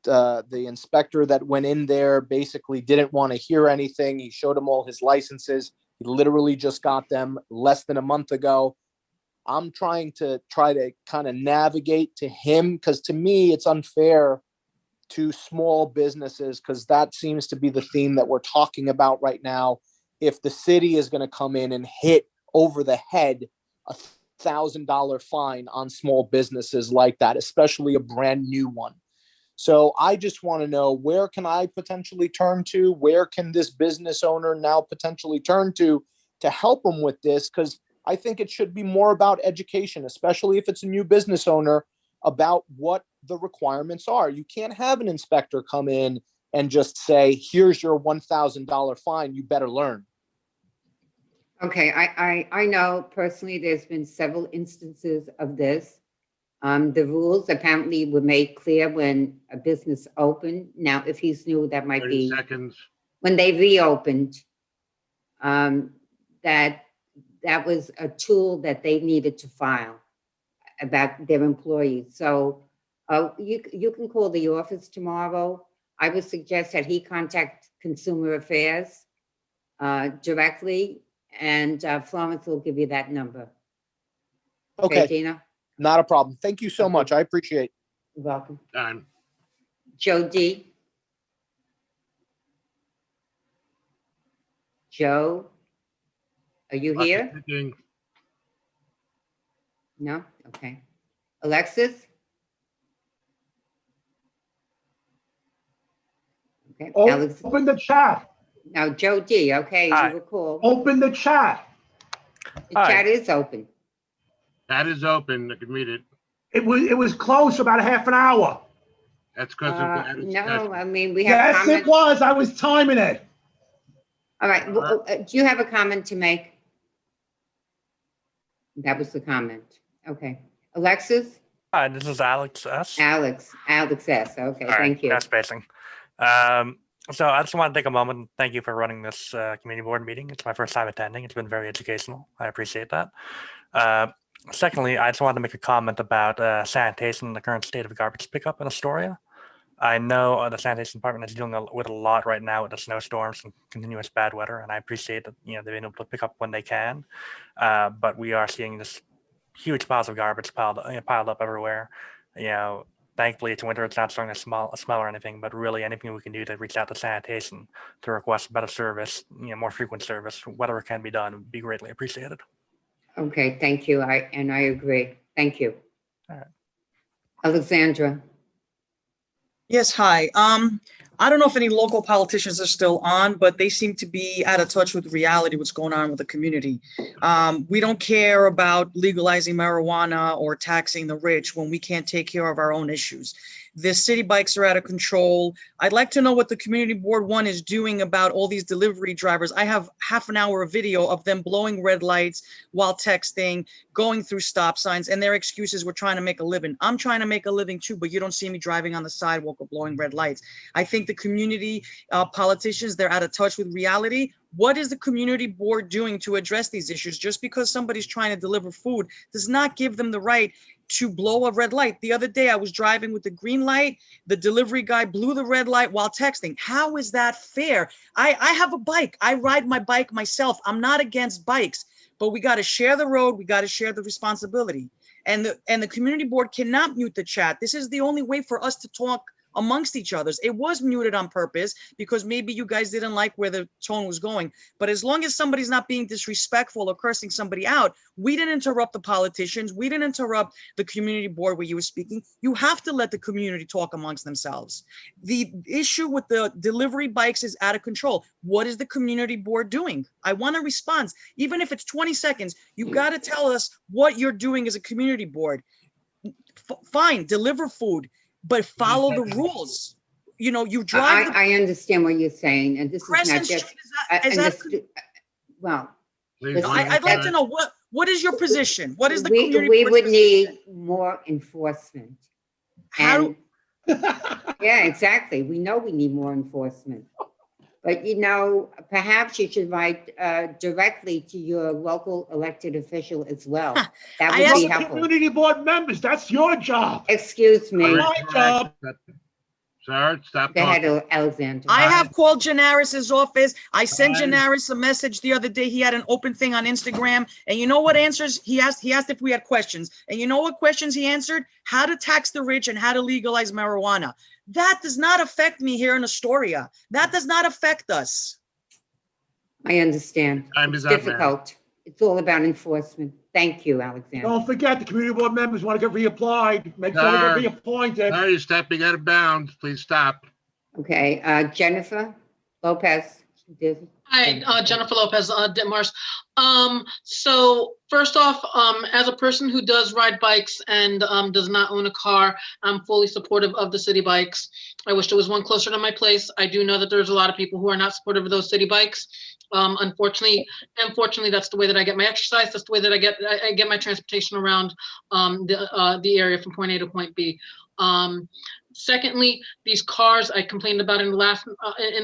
Speaker 20: The inspector that went in there basically didn't want to hear anything. He showed him all his licenses. He literally just got them less than a month ago. I'm trying to kind of navigate to him, because to me, it's unfair to small businesses, because that seems to be the theme that we're talking about right now. If the city is going to come in and hit over the head a $1,000 fine on small businesses like that, especially a brand new one. So I just want to know, where can I potentially turn to? Where can this business owner now potentially turn to help them with this? Because I think it should be more about education, especially if it's a new business owner, about what the requirements are. You can't have an inspector come in and just say, here's your $1,000 fine, you better learn.
Speaker 2: Okay, I know personally there's been several instances of this. The rules apparently were made clear when a business opened. Now, if he's new, that might
Speaker 1: 30
Speaker 2: be
Speaker 1: seconds.
Speaker 2: when they reopened. That was a tool that they needed to file about their employees. So you can call the office tomorrow. I would suggest that he contact Consumer Affairs directly, and Florence will give you that number.
Speaker 20: Okay,
Speaker 2: Gina?
Speaker 20: not a problem. Thank you so much. I appreciate it.
Speaker 2: You're welcome.
Speaker 1: Time.
Speaker 2: Joe D. Joe, are you here?
Speaker 1: Speaking.
Speaker 2: No? Okay. Alexis? Okay. Alex.
Speaker 24: Open the chat.
Speaker 2: Now, Joe D, okay,
Speaker 24: Hi.
Speaker 2: you were called.
Speaker 24: Open the chat.
Speaker 2: The chat is open.
Speaker 1: That is open. I can read it.
Speaker 24: It was closed for about a half an hour.
Speaker 1: That's because
Speaker 2: No, I mean, we have
Speaker 24: Yes,
Speaker 2: comments.
Speaker 24: it was. I was timing it.
Speaker 2: All right, well, do you have a comment to make? That was the comment. Okay. Alexis?
Speaker 25: Hi, this is Alex S.
Speaker 2: Alex S. Okay,
Speaker 25: All right,
Speaker 2: thank you.
Speaker 25: no spacing.
Speaker 3: So I just want to take a moment and thank you for running this community board meeting. It's my first time attending. It's been very educational. I appreciate that. Secondly, I just wanted to make a comment about sanitation and the current state of garbage pickup in Astoria. I know the sanitation department is dealing with a lot right now with the snowstorms and continuous bad weather, and I appreciate that they've been able to pick up when they can. But we are seeing this huge piles of garbage piled up everywhere. Thankfully it's winter. It's not starting to smell or anything. But really, anything we can do to reach out to sanitation to request better service, more frequent service, whatever can be done, would be greatly appreciated.
Speaker 2: Okay, thank you. I agree. Thank you.
Speaker 3: All right.
Speaker 2: Alexandra.
Speaker 14: Yes, hi. I don't know if any local politicians are still on, but they seem to be out of touch with reality, what's going on with the community. We don't care about legalizing marijuana or taxing the rich when we can't take care of our own issues. The city bikes are out of control. I'd like to know what the community board one is doing about all these delivery drivers. I have half an hour of video of them blowing red lights while texting, going through stop signs, and their excuses, we're trying to make a living. I'm trying to make a living too, but you don't see me driving on the sidewalk or blowing red lights. I think the community politicians, they're out of touch with reality. What is the community board doing to address these issues? Just because somebody's trying to deliver food does not give them the right to blow a red light. The other day I was driving with the green light. The delivery guy blew the red light while texting. How is that fair? I have a bike. I ride my bike myself. I'm not against bikes, but we got to share the road. We got to share the responsibility. And the community board cannot mute the chat. This is the only way for us to talk amongst each others. It was muted on purpose because maybe you guys didn't like where the tone was going. But as long as somebody's not being disrespectful or cursing somebody out, we didn't interrupt the politicians. We didn't interrupt the community board where you were speaking. You have to let the community talk amongst themselves. The issue with the delivery bikes is out of control. What is the community board doing? I want a response. Even if it's 20 seconds, you got to tell us what you're doing as a community board. Fine, deliver food, but follow the rules. You drive.
Speaker 2: I understand what you're saying, and this is not
Speaker 14: Crescent
Speaker 2: just.
Speaker 14: Street,
Speaker 2: Well,
Speaker 14: I'd like to know what is your position? What is the
Speaker 2: we
Speaker 14: community?
Speaker 2: would
Speaker 14: board's
Speaker 2: need
Speaker 14: position?
Speaker 2: more enforcement.
Speaker 14: How?
Speaker 2: Yeah, exactly. We know we need more enforcement. But perhaps you should write directly to your local elected official as well. That would be helpful.
Speaker 24: Community board members, that's your job.
Speaker 2: Excuse me.
Speaker 24: My job.
Speaker 1: Sir, stop
Speaker 2: Go ahead,
Speaker 1: talking.
Speaker 2: Alexander.
Speaker 14: I have called Gianaris's office. I sent Gianaris a message the other day. He had an open thing on Instagram. And you know what answers? He asked if we had questions. And you know what questions he answered? How to tax the rich and how to legalize marijuana. That does not affect me here in Astoria. That does not affect us.
Speaker 2: I understand.
Speaker 1: Time
Speaker 2: It's
Speaker 1: is up,
Speaker 2: difficult. It's all about enforcement. Thank you, Alexander.
Speaker 24: Don't forget, the community board members want to get reapplied. Make sure they get reappointed.
Speaker 1: Sir, you're stepping out of bounds. Please stop.
Speaker 2: Okay, Jennifer Lopez.
Speaker 5: Hi, Jennifer Lopez, Ditmars. So first off, as a person who does ride bikes and does not own a car, I'm fully supportive of the city bikes. I wish there was one closer to my place. I do know that there's a lot of people who are not supportive of those city bikes. Unfortunately, that's the way that I get my exercise. That's the way that I get my transportation around the area from point A to point B. Secondly, these cars I complained about in the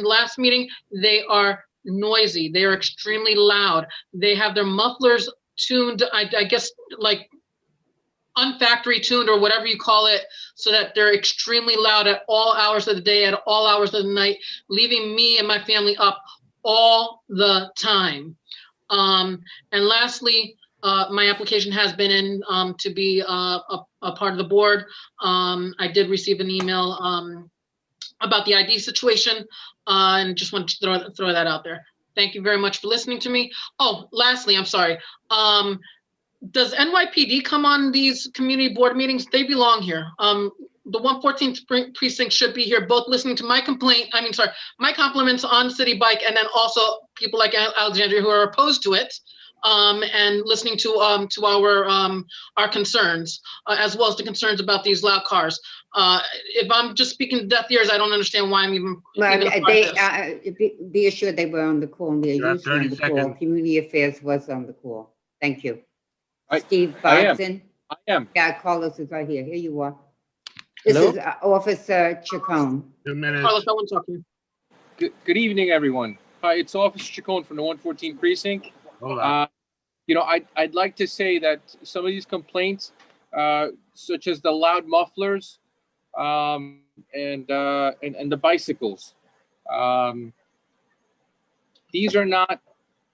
Speaker 5: last meeting, they are noisy. They are extremely loud. They have their mufflers tuned, I guess, like unfactory tuned or whatever you call it, so that they're extremely loud at all hours of the day, at all hours of the night, leaving me and my family up all the time. And lastly, my application has been in to be a part of the board. I did receive an email about the ID situation and just wanted to throw that out there. Thank you very much for listening to me. Oh, lastly, I'm sorry. Does NYPD come on these community board meetings? They belong here. The 114th precinct should be here, both listening to my my compliments on City Bike, and then also people like Alexandria who are opposed to it, and listening to our concerns, as well as the concerns about these loud cars. If I'm just speaking to deaf ears, I don't understand why I'm even.
Speaker 2: Be assured they were on the call and they're usually on the call. Community Affairs was on the call. Thank you. Steve Bodson.
Speaker 16: I am.
Speaker 2: Yeah, Carlos is right here. Here you are. This
Speaker 16: Hello?
Speaker 2: is Officer Chacon.
Speaker 1: 2 minutes.
Speaker 5: Carlos, I want to talk to you.
Speaker 9: Good evening, everyone. Hi, it's Officer Chacon from the 114 precinct.
Speaker 1: Hold on.
Speaker 9: I'd like to say that some of these complaints, such as the loud mufflers, and the bicycles, these are not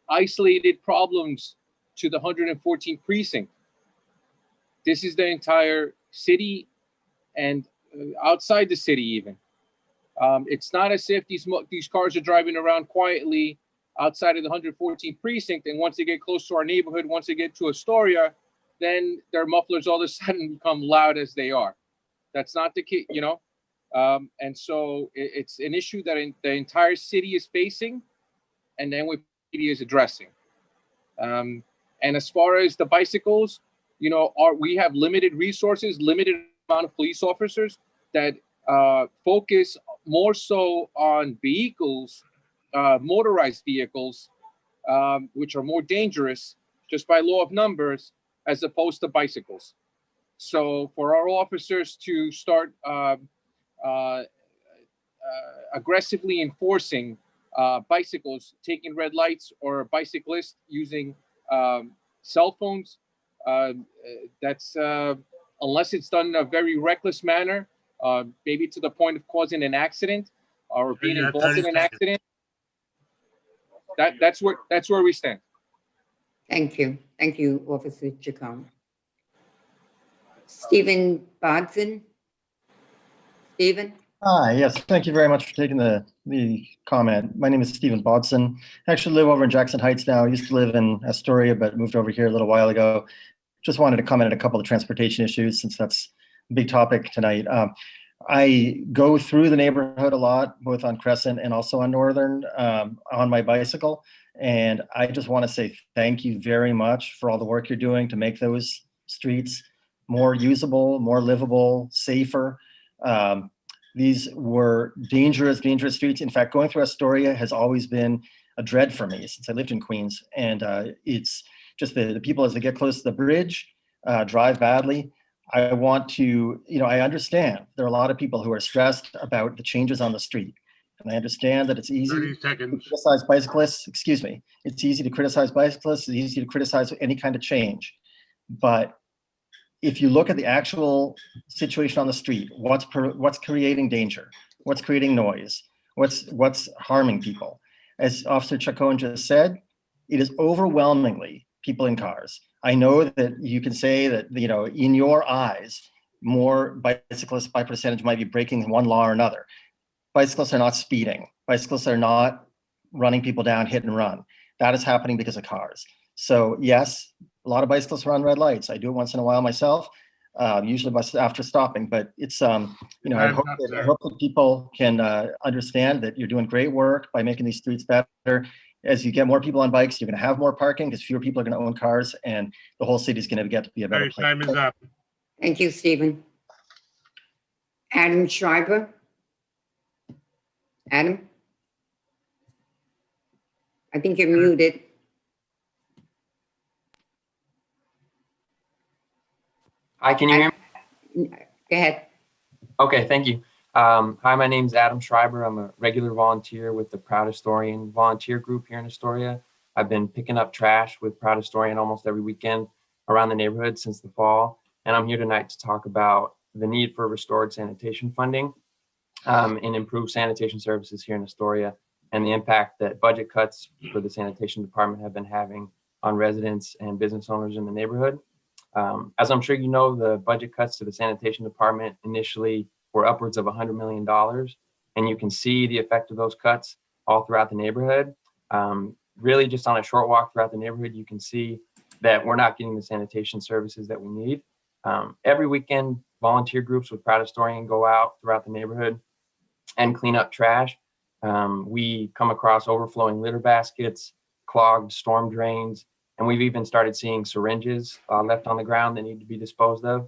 Speaker 9: isolated problems to the 114th precinct. This is the entire city and outside the city even. It's not as if these cars are driving around quietly outside of the 114th precinct, and once they get close to our neighborhood, once they get to Astoria, then their mufflers all of a sudden become loud as they are. That's not the case, and so it's an issue that the entire city is facing, and then what PD is addressing. And as far as the bicycles, we have limited resources, limited amount of police officers that focus more so on vehicles, motorized vehicles, which are more dangerous just by law of numbers, as opposed to bicycles. So for our officers to start aggressively enforcing bicycles, taking red lights, or bicyclists using cell phones, that's unless it's done in a very reckless manner, maybe to the point of causing an accident or being involved in an accident. That's where we stand.
Speaker 2: Thank you. Thank you, Officer Chacon. Stephen Bodson. Stephen?
Speaker 16: Hi, yes, thank you very much for taking the comment. My name is Stephen Bodson. I actually live over in Jackson Heights now. I used to live in Astoria, but moved over here a little while ago. Just wanted to comment on a couple of transportation issues since that's a big topic tonight. I go through the neighborhood a lot, both on Crescent and also on Northern, on my bicycle. And I just want to say thank you very much for all the work you're doing to make those streets more usable, more livable, safer. These were dangerous streets. In fact, going through Astoria has always been a dread for me since I lived in Queens. And it's just the people, as they get close to the bridge, drive badly. I want to, I understand there are a lot of people who are stressed about the changes on the street. And I understand that it's easy to criticize bicyclists. Excuse me. It's easy to criticize bicyclists. It's easy to criticize any kind of change. But if you look at the actual situation on the street, what's creating danger, what's creating noise, what's harming people, as Officer Chacon just said, it is overwhelmingly people in cars. I know that you can say that, in your eyes, more bicyclists by percentage might be breaking one law or another. Bicyclists are not speeding. Bicyclists are not running people down, hit and run. That is happening because of cars. So yes, a lot of bicyclists run red lights. I do it once in a while myself, usually after stopping. But it's, I hope that people can understand that you're doing great work by making these streets better. As you get more people on bikes, you're going to have more parking because fewer people are going to own cars, and the whole city is going to get to be a better place.
Speaker 1: Time is up.
Speaker 2: Thank you, Stephen. Adam Schreiber. Adam? I think you're muted.
Speaker 18: Hi, can you hear me?
Speaker 2: Go ahead.
Speaker 18: Okay, thank you. Hi, my name's Adam Schreiber. I'm a regular volunteer with the Proud Historian volunteer group here in Astoria. I've been picking up trash with Proud Historian almost every weekend around the neighborhood since the fall. And I'm here tonight to talk about the need for restored sanitation funding and improved sanitation services here in Astoria, and the impact that budget cuts for the sanitation department have been having on residents and business owners in the neighborhood. As I'm sure you know, the budget cuts to the sanitation department initially were upwards of $100 million. And you can see the effect of those cuts all throughout the neighborhood. Really just on a short walk throughout the neighborhood, you can see that we're not getting the sanitation services that we need. Every weekend, volunteer groups with Proud Historian go out throughout the neighborhood and clean up trash. We come across overflowing litter baskets, clogged storm drains, and we've even started seeing syringes left on the ground that need to be disposed of.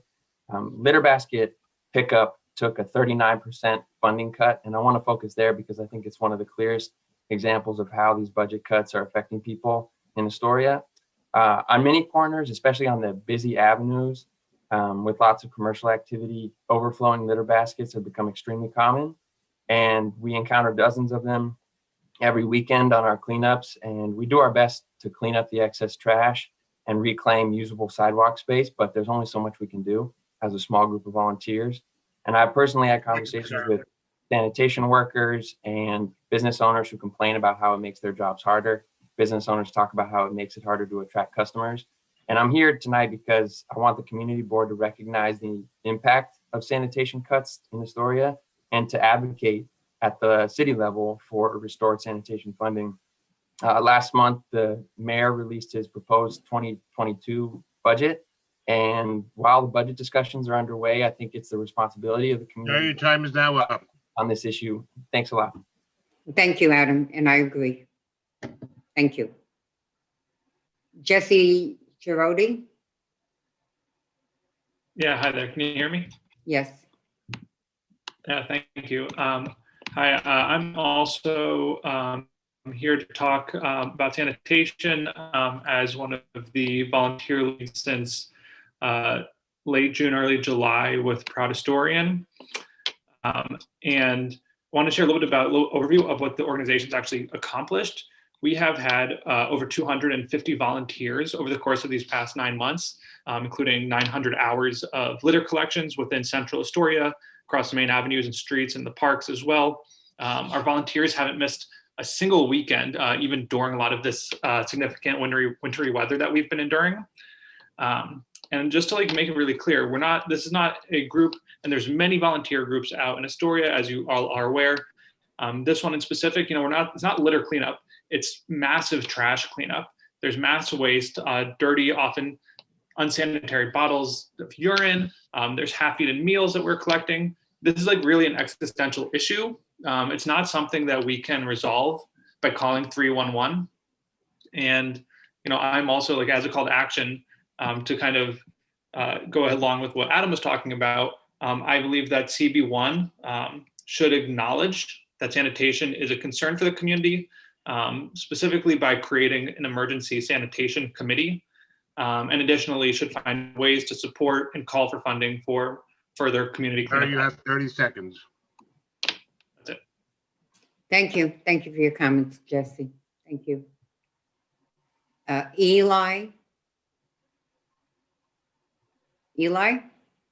Speaker 18: Litter basket pickup took a 39% funding cut, and I want to focus there because I think it's one of the clearest examples of how these budget cuts are affecting people in Astoria. On many corners, especially on the busy avenues with lots of commercial activity, overflowing litter baskets have become extremely common, and we encounter dozens of them every weekend on our cleanups, and we do our best to clean up the excess trash and reclaim usable sidewalk space, but there's only so much we can do as a small group of volunteers. And I've personally had conversations with sanitation workers and business owners who complain about how it makes their jobs harder. Business owners talk about how it makes it harder to attract customers. And I'm here tonight because I want the community board to recognize the impact of sanitation cuts in Astoria and to advocate at the city level for restored sanitation funding. Last month, the mayor released his proposed 2022 budget. And while the budget discussions are underway, I think it's the responsibility of the community.
Speaker 1: Your time is now up.
Speaker 18: On this issue. Thanks a lot.
Speaker 2: Thank you, Adam, and I agree. Thank you. Jesse Girodi?
Speaker 4: Yeah, hi there. Can you hear me?
Speaker 2: Yes.
Speaker 4: Yeah, thank you. Hi, I'm also here to talk about sanitation as one of the volunteer leads since late June, early July with Proud Historian. And I want to share a little bit about a little overview of what the organization's actually accomplished. We have had over 250 volunteers over the course of these past 9 months, including 900 hours of litter collections within Central Astoria, across the main avenues and streets and the parks as well. Our volunteers haven't missed a single weekend, even during a lot of this significant wintry weather that we've been enduring. And just to make it really clear, this is not a group, and there's many volunteer groups out in Astoria, as you all are aware. This one in specific, it's not litter cleanup, it's massive trash cleanup. There's mass waste, dirty, often unsanitary bottles of urine. There's half-eaten meals that we're collecting. This is really an existential issue. It's not something that we can resolve by calling 311. And, I'm also as a call to action, to kind of go along with what Adam was talking about, I believe that CB1 should acknowledge that sanitation is a concern for the community, specifically by creating an emergency sanitation committee, and additionally should find ways to support and call for funding for further community cleanup.
Speaker 1: You have 30 seconds.
Speaker 2: That's it. Thank you. Thank you for your comments, Jesse. Thank you. Eli? Eli?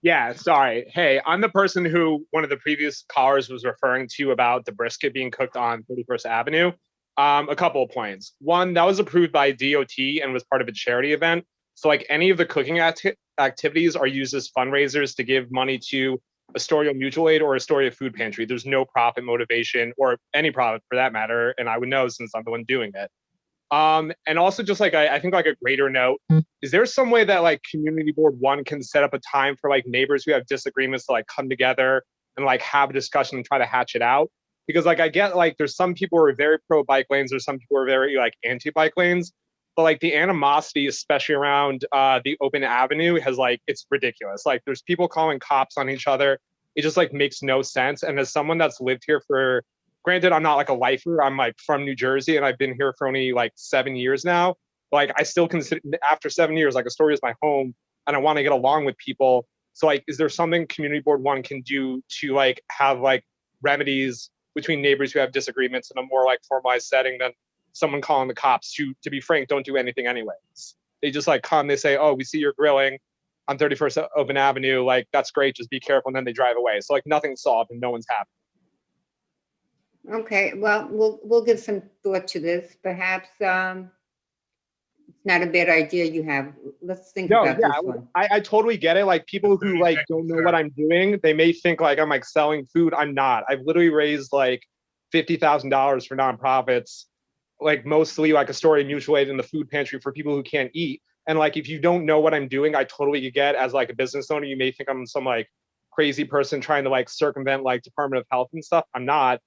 Speaker 15: Yeah, sorry. Hey, I'm the person who one of the previous callers was referring to about the brisket being cooked on 31st Avenue. A couple of points. One, that was approved by DOT and was part of a charity event. So any of the cooking activities are used as fundraisers to give money to Astoria Mutual Aid or Astoria Food Pantry. There's no profit motivation or any profit for that matter. And I would know since I'm the one doing it. And also just I think a greater note, is there some way that Community Board 1 can set up a time for neighbors who have disagreements to come together and have a discussion and try to hatch it out? Because I get there's some people who are very pro bike lanes, there's some people who are very anti bike lanes, but the animosity, especially around the open avenue, has it's ridiculous. There's people calling cops on each other. It just makes no sense. And as someone that's lived here for, granted, I'm not a lifer, I'm from New Jersey and I've been here for only 7 years now. I still consider, after 7 years, Astoria is my home and I want to get along with people. So is there something Community Board 1 can do to have remedies between neighbors who have disagreements in a more formalized setting than someone calling the cops who, to be frank, don't do anything anyways? They just come, they say, oh, we see you're grilling on 31st Open Avenue. That's great, just be careful. And then they drive away. So nothing's solved and no one's happy.
Speaker 2: Okay, well, we'll give some thought to this. Perhaps it's not a bad idea you have. Let's think about this one.
Speaker 15: I totally get it. People who don't know what I'm doing, they may think I'm selling food. I'm not. I've literally raised $50,000 for nonprofits, mostly Astoria Mutual Aid and the food pantry for people who can't eat. And if you don't know what I'm doing, I totally get as a business owner, you may think I'm some crazy person trying to circumvent Department of Health and stuff. I'm not.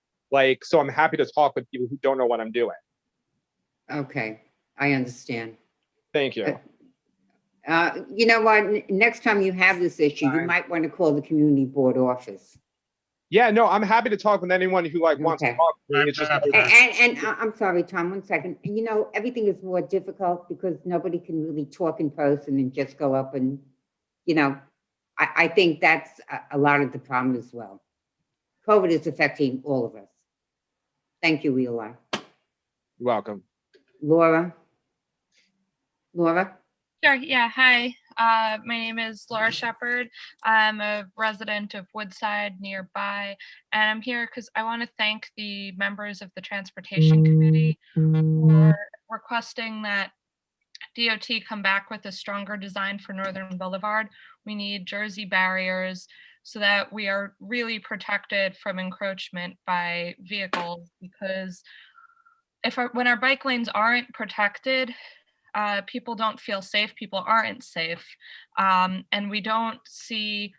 Speaker 15: So I'm happy to talk with people who don't know what I'm doing.
Speaker 2: Okay, I understand.
Speaker 15: Thank you.
Speaker 2: You know what? Next time you have this issue, you might want to call the community board office.
Speaker 15: Yeah, no, I'm happy to talk with anyone who wants to talk to me. It's just
Speaker 2: and I'm sorry, Tom, 1 second. Everything is more difficult because nobody can really talk in person and just go up and, I think that's a lot of the problem as well. COVID is affecting all of us. Thank you, Eli.
Speaker 15: You're welcome.
Speaker 2: Laura? Laura?
Speaker 8: Sure. Yeah. Hi. My name is Laura Shepard. I'm a resident of Woodside nearby, and I'm here because I want to thank the members of the Transportation Committee for requesting that DOT come back with a stronger design for Northern Boulevard. We need Jersey barriers so that we are really protected from encroachment by vehicles, because when our bike lanes aren't protected, people don't feel safe, people aren't safe. And we don't see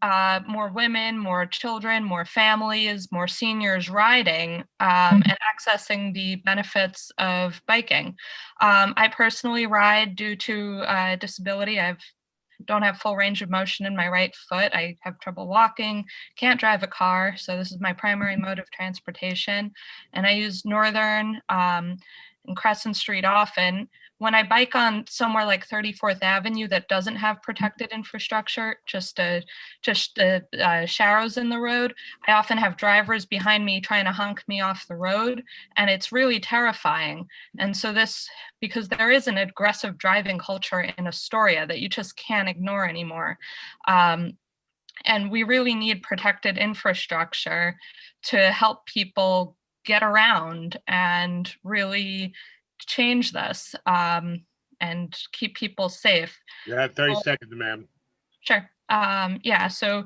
Speaker 8: more women, more children, more families, more seniors riding and accessing the benefits of biking. I personally ride due to disability. Don't have full range of motion in my right foot. I have trouble walking, can't drive a car. So this is my primary mode of transportation. And I use Northern and Crescent Street often. When I bike on somewhere like 34th Avenue that doesn't have protected infrastructure, just sharrows in the road, I often have drivers behind me trying to honk me off the road, and it's really terrifying. And so because there is an aggressive driving culture in Astoria that you just can't ignore anymore. And we really need protected infrastructure to help people get around and really change this and keep people safe.
Speaker 1: You have 30 seconds, ma'am.
Speaker 8: Sure. Yeah, so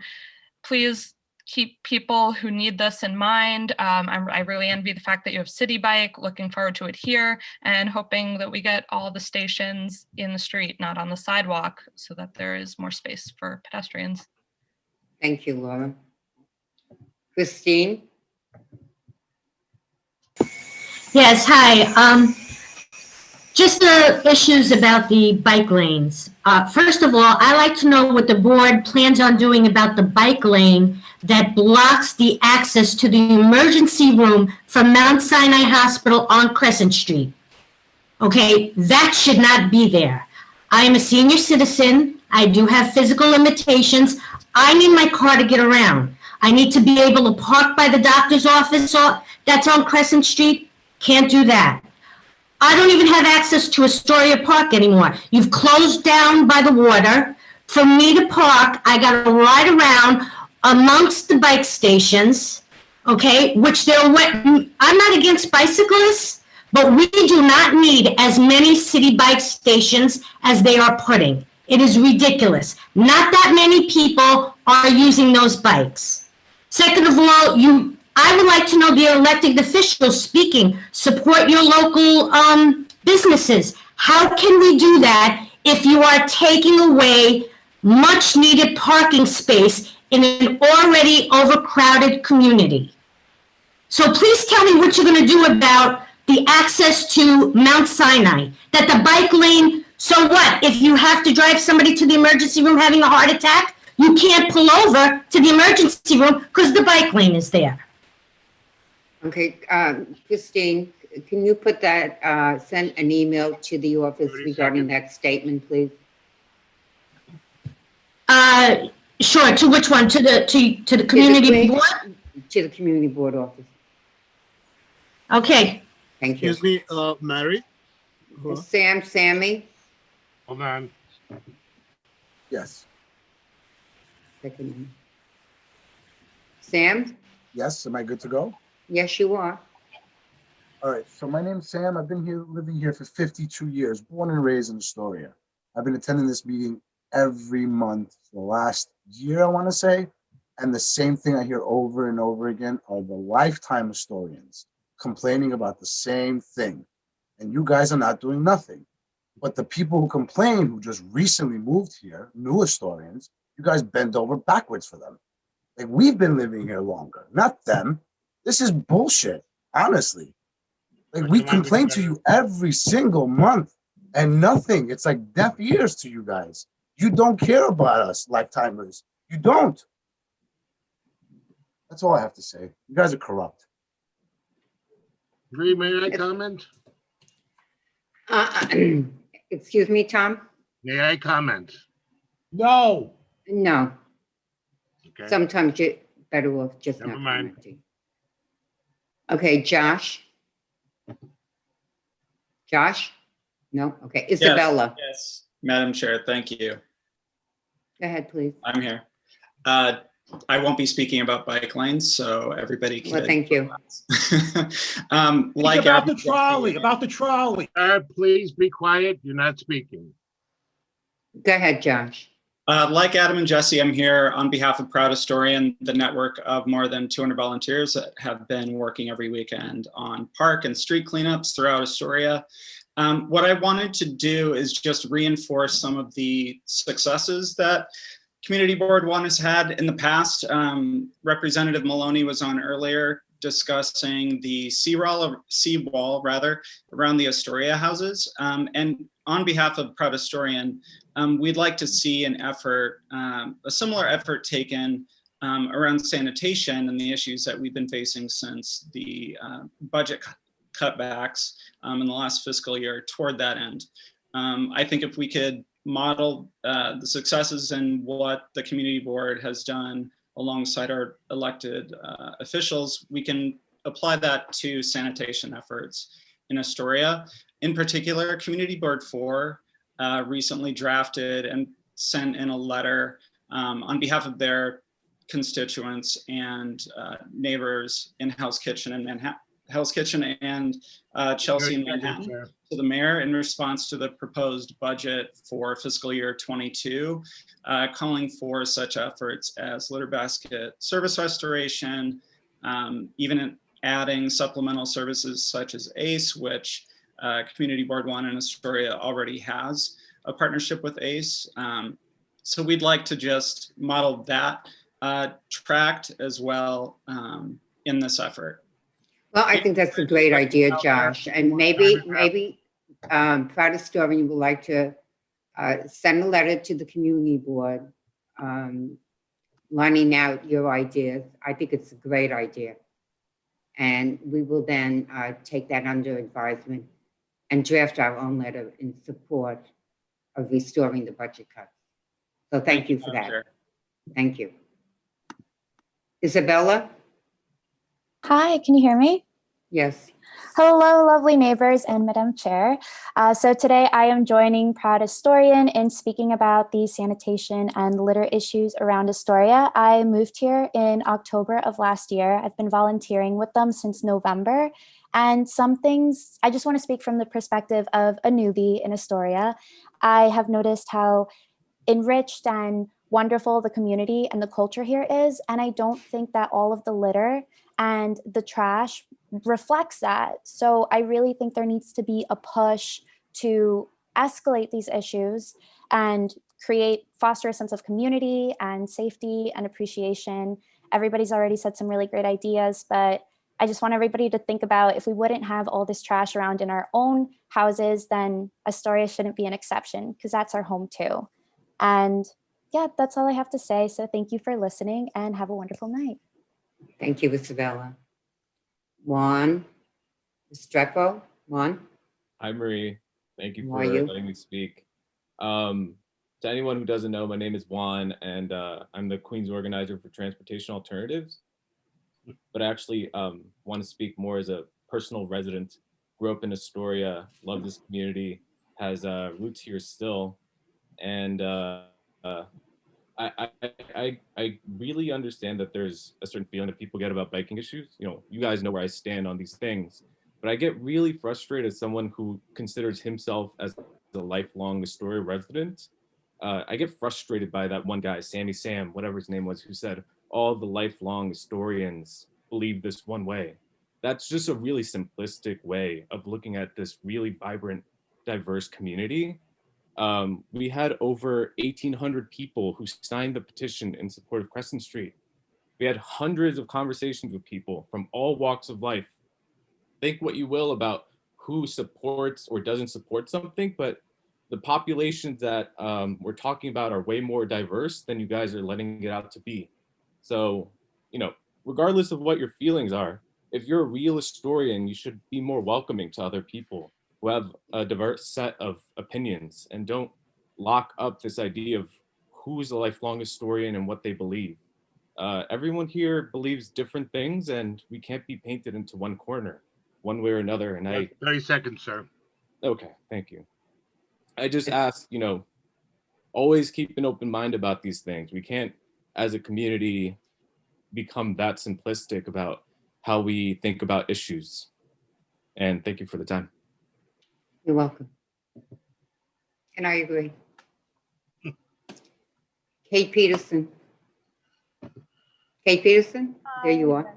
Speaker 8: please keep people who need this in mind. I really envy the fact that you have City Bike, looking forward to it here, and hoping that we get all the stations in the street, not on the sidewalk, so that there is more space for pedestrians.
Speaker 2: Thank you, Laura. Christine?
Speaker 10: Yes, hi. Just the issues about the bike lanes. First of all, I like to know what the board plans on doing about the bike lane that blocks the access to the emergency room from Mount Sinai Hospital on Crescent Street. Okay, that should not be there. I am a senior citizen. I do have physical limitations. I need my car to get around. I need to be able to park by the doctor's office that's on Crescent Street. Can't do that. I don't even have access to Astoria Park anymore. You've closed down by the water. For me to park, I gotta ride around amongst the bike stations, okay, which they're wet. I'm not against bicyclists, but we do not need as many city bike stations as they are putting. It is ridiculous. Not that many people are using those bikes. Second of all, I would like to know the elected officials speaking, support your local businesses. How can we do that if you are taking away much needed parking space in an already overcrowded community? So please tell me what you're going to do about the access to Mount Sinai, that the bike lane, so what? If you have to drive somebody to the emergency room having a heart attack, you can't pull over to the emergency room because the bike lane is there.
Speaker 2: Okay, Christine, can you put that, send an email to the office regarding that statement, please?
Speaker 10: Sure, to which one? To the community board?
Speaker 2: To the community board office.
Speaker 10: Okay.
Speaker 2: Thank you.
Speaker 22: Excuse me, Mary?
Speaker 2: Sammy?
Speaker 1: Hold on.
Speaker 23: Yes.
Speaker 2: Second. Sam?
Speaker 23: Yes, am I good to go?
Speaker 2: Yes, you are.
Speaker 23: All right, so my name's Sam. I've been living here for 52 years, born and raised in Astoria. I've been attending this meeting every month for the last year, I want to say. And the same thing I hear over and over again are the lifetime Astorians complaining about the same thing. And you guys are not doing nothing. But the people who complain, who just recently moved here, new Astorians, you guys bend over backwards for them. Like, we've been living here longer, not them. This is bullshit, honestly. Like, we complain to you every single month and nothing. It's like deaf ears to you guys. You don't care about us, lifetimers. You don't. That's all I have to say. You guys are corrupt.
Speaker 1: Bree, may I comment?
Speaker 2: Excuse me, Tom?
Speaker 1: May I comment?
Speaker 24: No.
Speaker 2: No.
Speaker 1: Okay.
Speaker 2: Sometimes you're better off just
Speaker 1: Never
Speaker 2: not
Speaker 1: mind.
Speaker 2: commenting. Okay, Josh? Josh? No? Okay, Isabella,
Speaker 11: Yes, Madam Chair, thank you.
Speaker 2: go ahead, please.
Speaker 11: I'm here. I won't be speaking about bike lanes, so everybody can.
Speaker 2: Well, thank you.
Speaker 11: Like
Speaker 24: About the
Speaker 11: Adam-
Speaker 24: trolley.
Speaker 1: Please be quiet. You're not speaking.
Speaker 2: Go ahead, Josh.
Speaker 11: Like Adam and Jesse, I'm here on behalf of Proud Historian, the network of more than 200 volunteers that have been working every weekend on park and street cleanups throughout Astoria. What I wanted to do is just reinforce some of the successes that Community Board 1 has had in the past. Representative Maloney was on earlier discussing the seawall around the Astoria houses. And on behalf of Proud Historian, we'd like to see an effort, a similar effort taken around sanitation and the issues that we've been facing since the budget cutbacks in the last fiscal year toward that end. I think if we could model the successes and what the community board has done alongside our elected officials, we can apply that to sanitation efforts in Astoria. In particular, Community Board 4 recently drafted and sent in a letter on behalf of their constituents and neighbors in Hell's Kitchen and Chelsea and Manhattan to the mayor in response to the proposed budget for fiscal year 22, calling for such efforts as litter basket service restoration, even adding supplemental services such as ACE, which Community Board 1 in Astoria already has a partnership with ACE. So we'd like to just model that tract as well in this effort.
Speaker 2: Well, I think that's a great idea, Josh. And maybe Proud Historian would like to send a letter to the community board, lining out your ideas. I think it's a great idea. And we will then take that under advisement and draft our own letter in support of restoring the budget cuts. So thank you for that.
Speaker 11: Sure.
Speaker 2: Thank you. Isabella?
Speaker 19: Hi, can you hear me?
Speaker 2: Yes.
Speaker 19: Hello, lovely neighbors and Madam Chair. So today I am joining Proud Historian in speaking about the sanitation and litter issues around Astoria. I moved here in October of last year. I've been volunteering with them since November. And some things, I just want to speak from the perspective of a newbie in Astoria. I have noticed how enriched and wonderful the community and the culture here is. And I don't think that all of the litter and the trash reflects that. So I really think there needs to be a push to escalate these issues and foster a sense of community and safety and appreciation. Everybody's already said some really great ideas, but I just want everybody to think about, if we wouldn't have all this trash around in our own houses, then Astoria shouldn't be an exception, because that's our home too. And yeah, that's all I have to say. So thank you for listening and have a wonderful night.
Speaker 2: Thank you, Isabella. Juan Estrepo. Juan?
Speaker 21: Hi, Marie. Thank you
Speaker 2: How
Speaker 21: for
Speaker 2: are you?
Speaker 21: letting me speak. To anyone who doesn't know, my name is Juan, and I'm the Queens organizer for Transportation Alternatives. But I actually want to speak more as a personal resident. Grew up in Astoria, love this community, has roots here still, and I really understand that there's a certain feeling that people get about biking issues. You know, you guys know where I stand on these things, but I get really frustrated as someone who considers himself as a lifelong Astoria resident. I get frustrated by that one guy, Sam, whatever his name was, who said all the lifelong Astorians believe this one way. That's just a really simplistic way of looking at this really vibrant, diverse community. We had over 1,800 people who signed the petition in support of Crescent Street. We had hundreds of conversations with people from all walks of life. Think what you will about who supports or doesn't support something, but the populations that we're talking about are way more diverse than you guys are letting it out to be. So, you know, regardless of what your feelings are, if you're a real historian, you should be more welcoming to other people who have a diverse set of opinions, and don't lock up this idea of who's a lifelong historian and what they believe. Everyone here believes different things, and we can't be painted into one corner, one way or another. And
Speaker 1: 30 seconds, sir.
Speaker 21: Okay, thank you. I just ask, you know, always keep an open mind about these things. We can't, as a community, become that simplistic about how we think about issues. And thank you for the time.
Speaker 2: You're welcome. And I agree. Kate Peterson. Kate Peterson, there you are.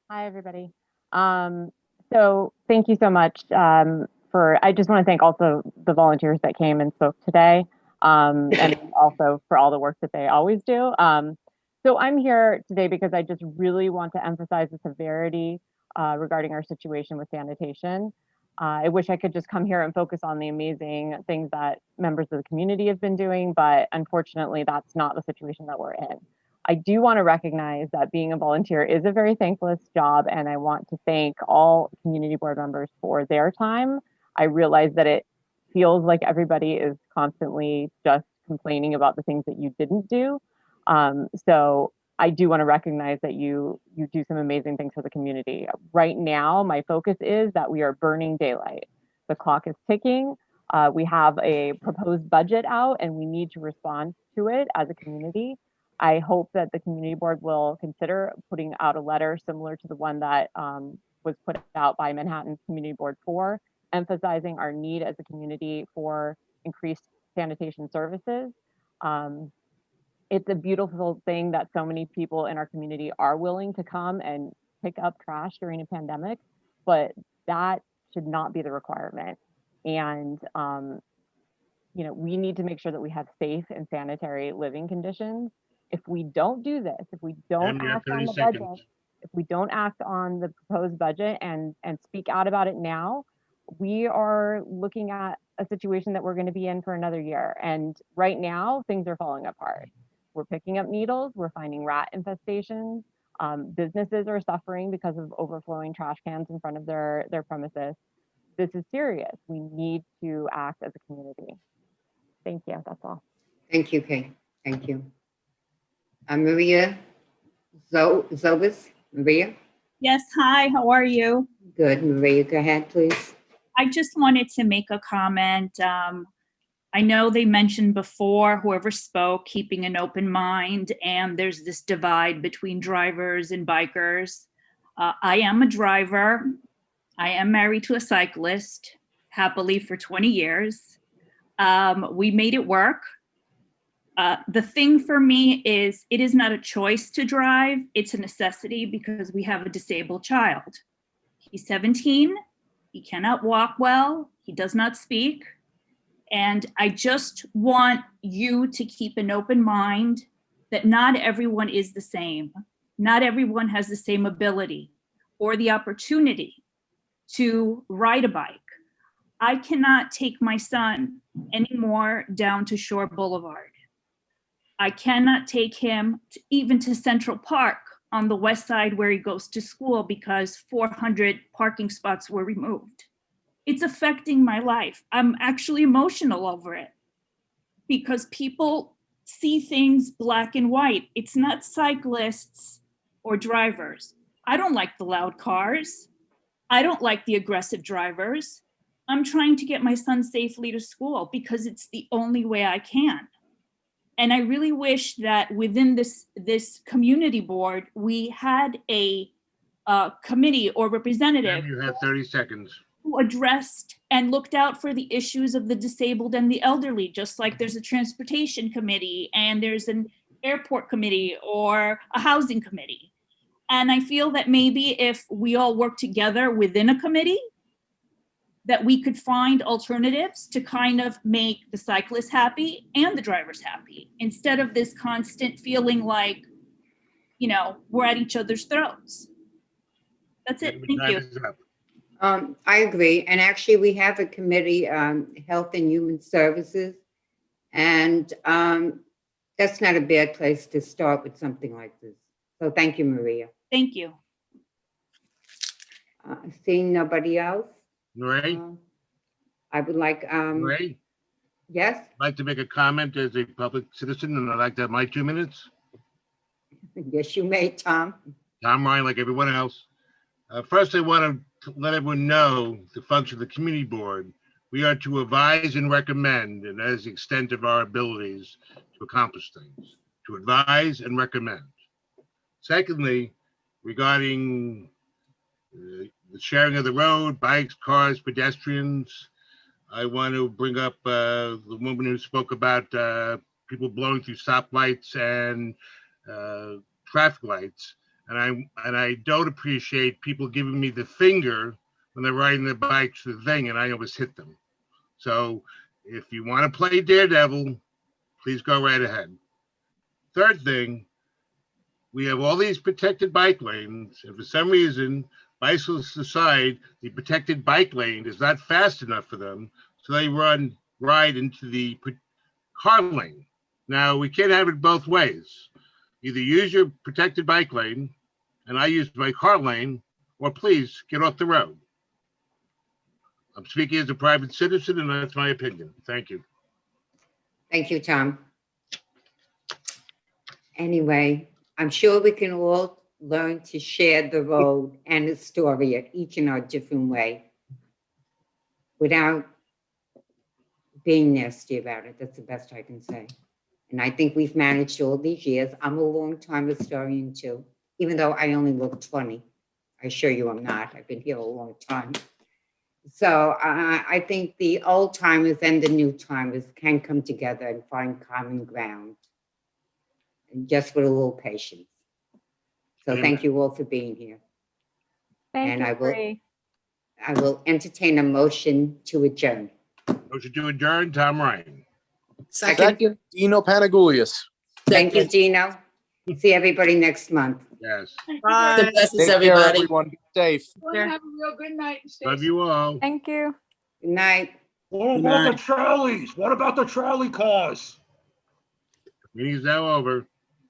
Speaker 6: Hi, everybody. So thank you so much I just want to thank also the volunteers that came and spoke today, and also for all the work that they always do. So I'm here today because I just really want to emphasize the severity regarding our situation with sanitation. I wish I could just come here and focus on the amazing things that members of the community have been doing, but unfortunately, that's not the situation that we're in. I do want to recognize that being a volunteer is a very thankless job, and I want to thank all community board members for their time. I realize that it feels like everybody is constantly just complaining about the things that you didn't do. So I do want to recognize that you do some amazing things for the community. Right now, my focus is that we are burning daylight. The clock is ticking. We have a proposed budget out, and we need to respond to it as a community. I hope that the community board will consider putting out a letter similar to the one that was put out by Manhattan Community Board 4, emphasizing our need as a community for increased sanitation services. It's a beautiful thing that so many people in our community are willing to come and pick up trash during a pandemic, but that should not be the requirement. And you know, we need to make sure that we have safe and sanitary living conditions. If we don't do this, if we don't act on the budget, if we don't act on the proposed budget and speak out about it now, we are looking at a situation that we're going to be in for another year. And right now, things are falling apart. We're picking up needles, we're finding rat infestations. Businesses are suffering because of overflowing trash cans in front of their premises. This is serious. We need to act as a community. Thank you. That's all.
Speaker 2: Thank you, Kate. Thank you. Maria Zobis. Maria?
Speaker 7: Yes, hi, how are you?
Speaker 2: Good. Maria, go ahead, please.
Speaker 7: I just wanted to make a comment. I know they mentioned before, whoever spoke, keeping an open mind, and there's this divide between drivers and bikers. I am a driver. I am married to a cyclist, happily for 20 years. We made it work. The thing for me is it is not a choice to drive, it's a necessity because we have a disabled child. He's 17, he cannot walk well, he does not speak. And I just want you to keep an open mind that not everyone is the same. Not everyone has the same ability or the opportunity to ride a bike. I cannot take my son anymore down to Shore Boulevard. I cannot take him even to Central Park on the west side where he goes to school because 400 parking spots were removed. It's affecting my life. I'm actually emotional over it because people see things black and white. It's not cyclists or drivers. I don't like the loud cars. I don't like the aggressive drivers. I'm trying to get my son safely to school because it's the only way I can. And I really wish that within this community board, we had a committee or representative.
Speaker 1: You have 30 seconds.
Speaker 7: Who addressed and looked out for the issues of the disabled and the elderly, just like there's a transportation committee and there's an airport committee or a housing committee. And I feel that maybe if we all work together within a committee, that we could find alternatives to kind of make the cyclists happy and the drivers happy, instead of this constant feeling like, you know, we're at each other's throats. That's it. Thank you.
Speaker 2: I agree. And actually, we have a committee, Health and Human Services. And that's not a bad place to start with something like this. So thank you, Maria.
Speaker 7: Thank you.
Speaker 2: Seeing nobody else?
Speaker 1: Ray?
Speaker 2: I would like,
Speaker 1: Ray?
Speaker 2: Yes?
Speaker 1: I'd like to make a comment as a public citizen, and I'd like to have my 2 minutes.
Speaker 2: Yes, you may, Tom.
Speaker 1: Tom Ryan, like everyone else. First, I want to let everyone know the function of the community board, we are to advise and recommend, and that is the extent of our abilities to accomplish things, to advise and recommend. Secondly, regarding the sharing of the road, bikes, cars, pedestrians, I want to bring up the woman who spoke about people blowing through stoplights and traffic lights. And I don't appreciate people giving me the finger when they're riding their bikes to the thing and I always hit them. So if you want to play daredevil, please go right ahead. Third thing, we have all these protected bike lanes, and for some reason, bicyclists decide the protected bike lane is not fast enough for them, so they ride into the car lane. Now, we can't have it both ways. Either use your protected bike lane, and I use my car lane, or please get off the road. I'm speaking as a private citizen, and that's my opinion. Thank you.
Speaker 2: Thank you, Tom. Anyway, I'm sure we can all learn to share the road and Astoria, each in our different way, without being nasty about it. That's the best I can say. And I think we've managed all these years. I'm a long-time historian too, even though I only look 20. I assure you I'm not. I've been here a long time. So I think the old timers and the new timers can come together and find common ground, and just with a little patience. So thank you all for being here.
Speaker 6: Thank
Speaker 2: And
Speaker 6: you,
Speaker 2: I will entertain a motion to adjourn.
Speaker 1: Motion to adjourn, Tom Ryan.
Speaker 20: Second, Dino Panagoulias.
Speaker 2: Thank you, Gino. See everybody next month.
Speaker 1: Yes.
Speaker 14: Bye.
Speaker 20: Take care, everyone. Be safe.
Speaker 5: Have a real good night. Stay
Speaker 1: Love you all.
Speaker 6: Thank you.
Speaker 2: Good night.
Speaker 24: What about the trolleys? What about the trolley cars?
Speaker 1: Meeting's now over.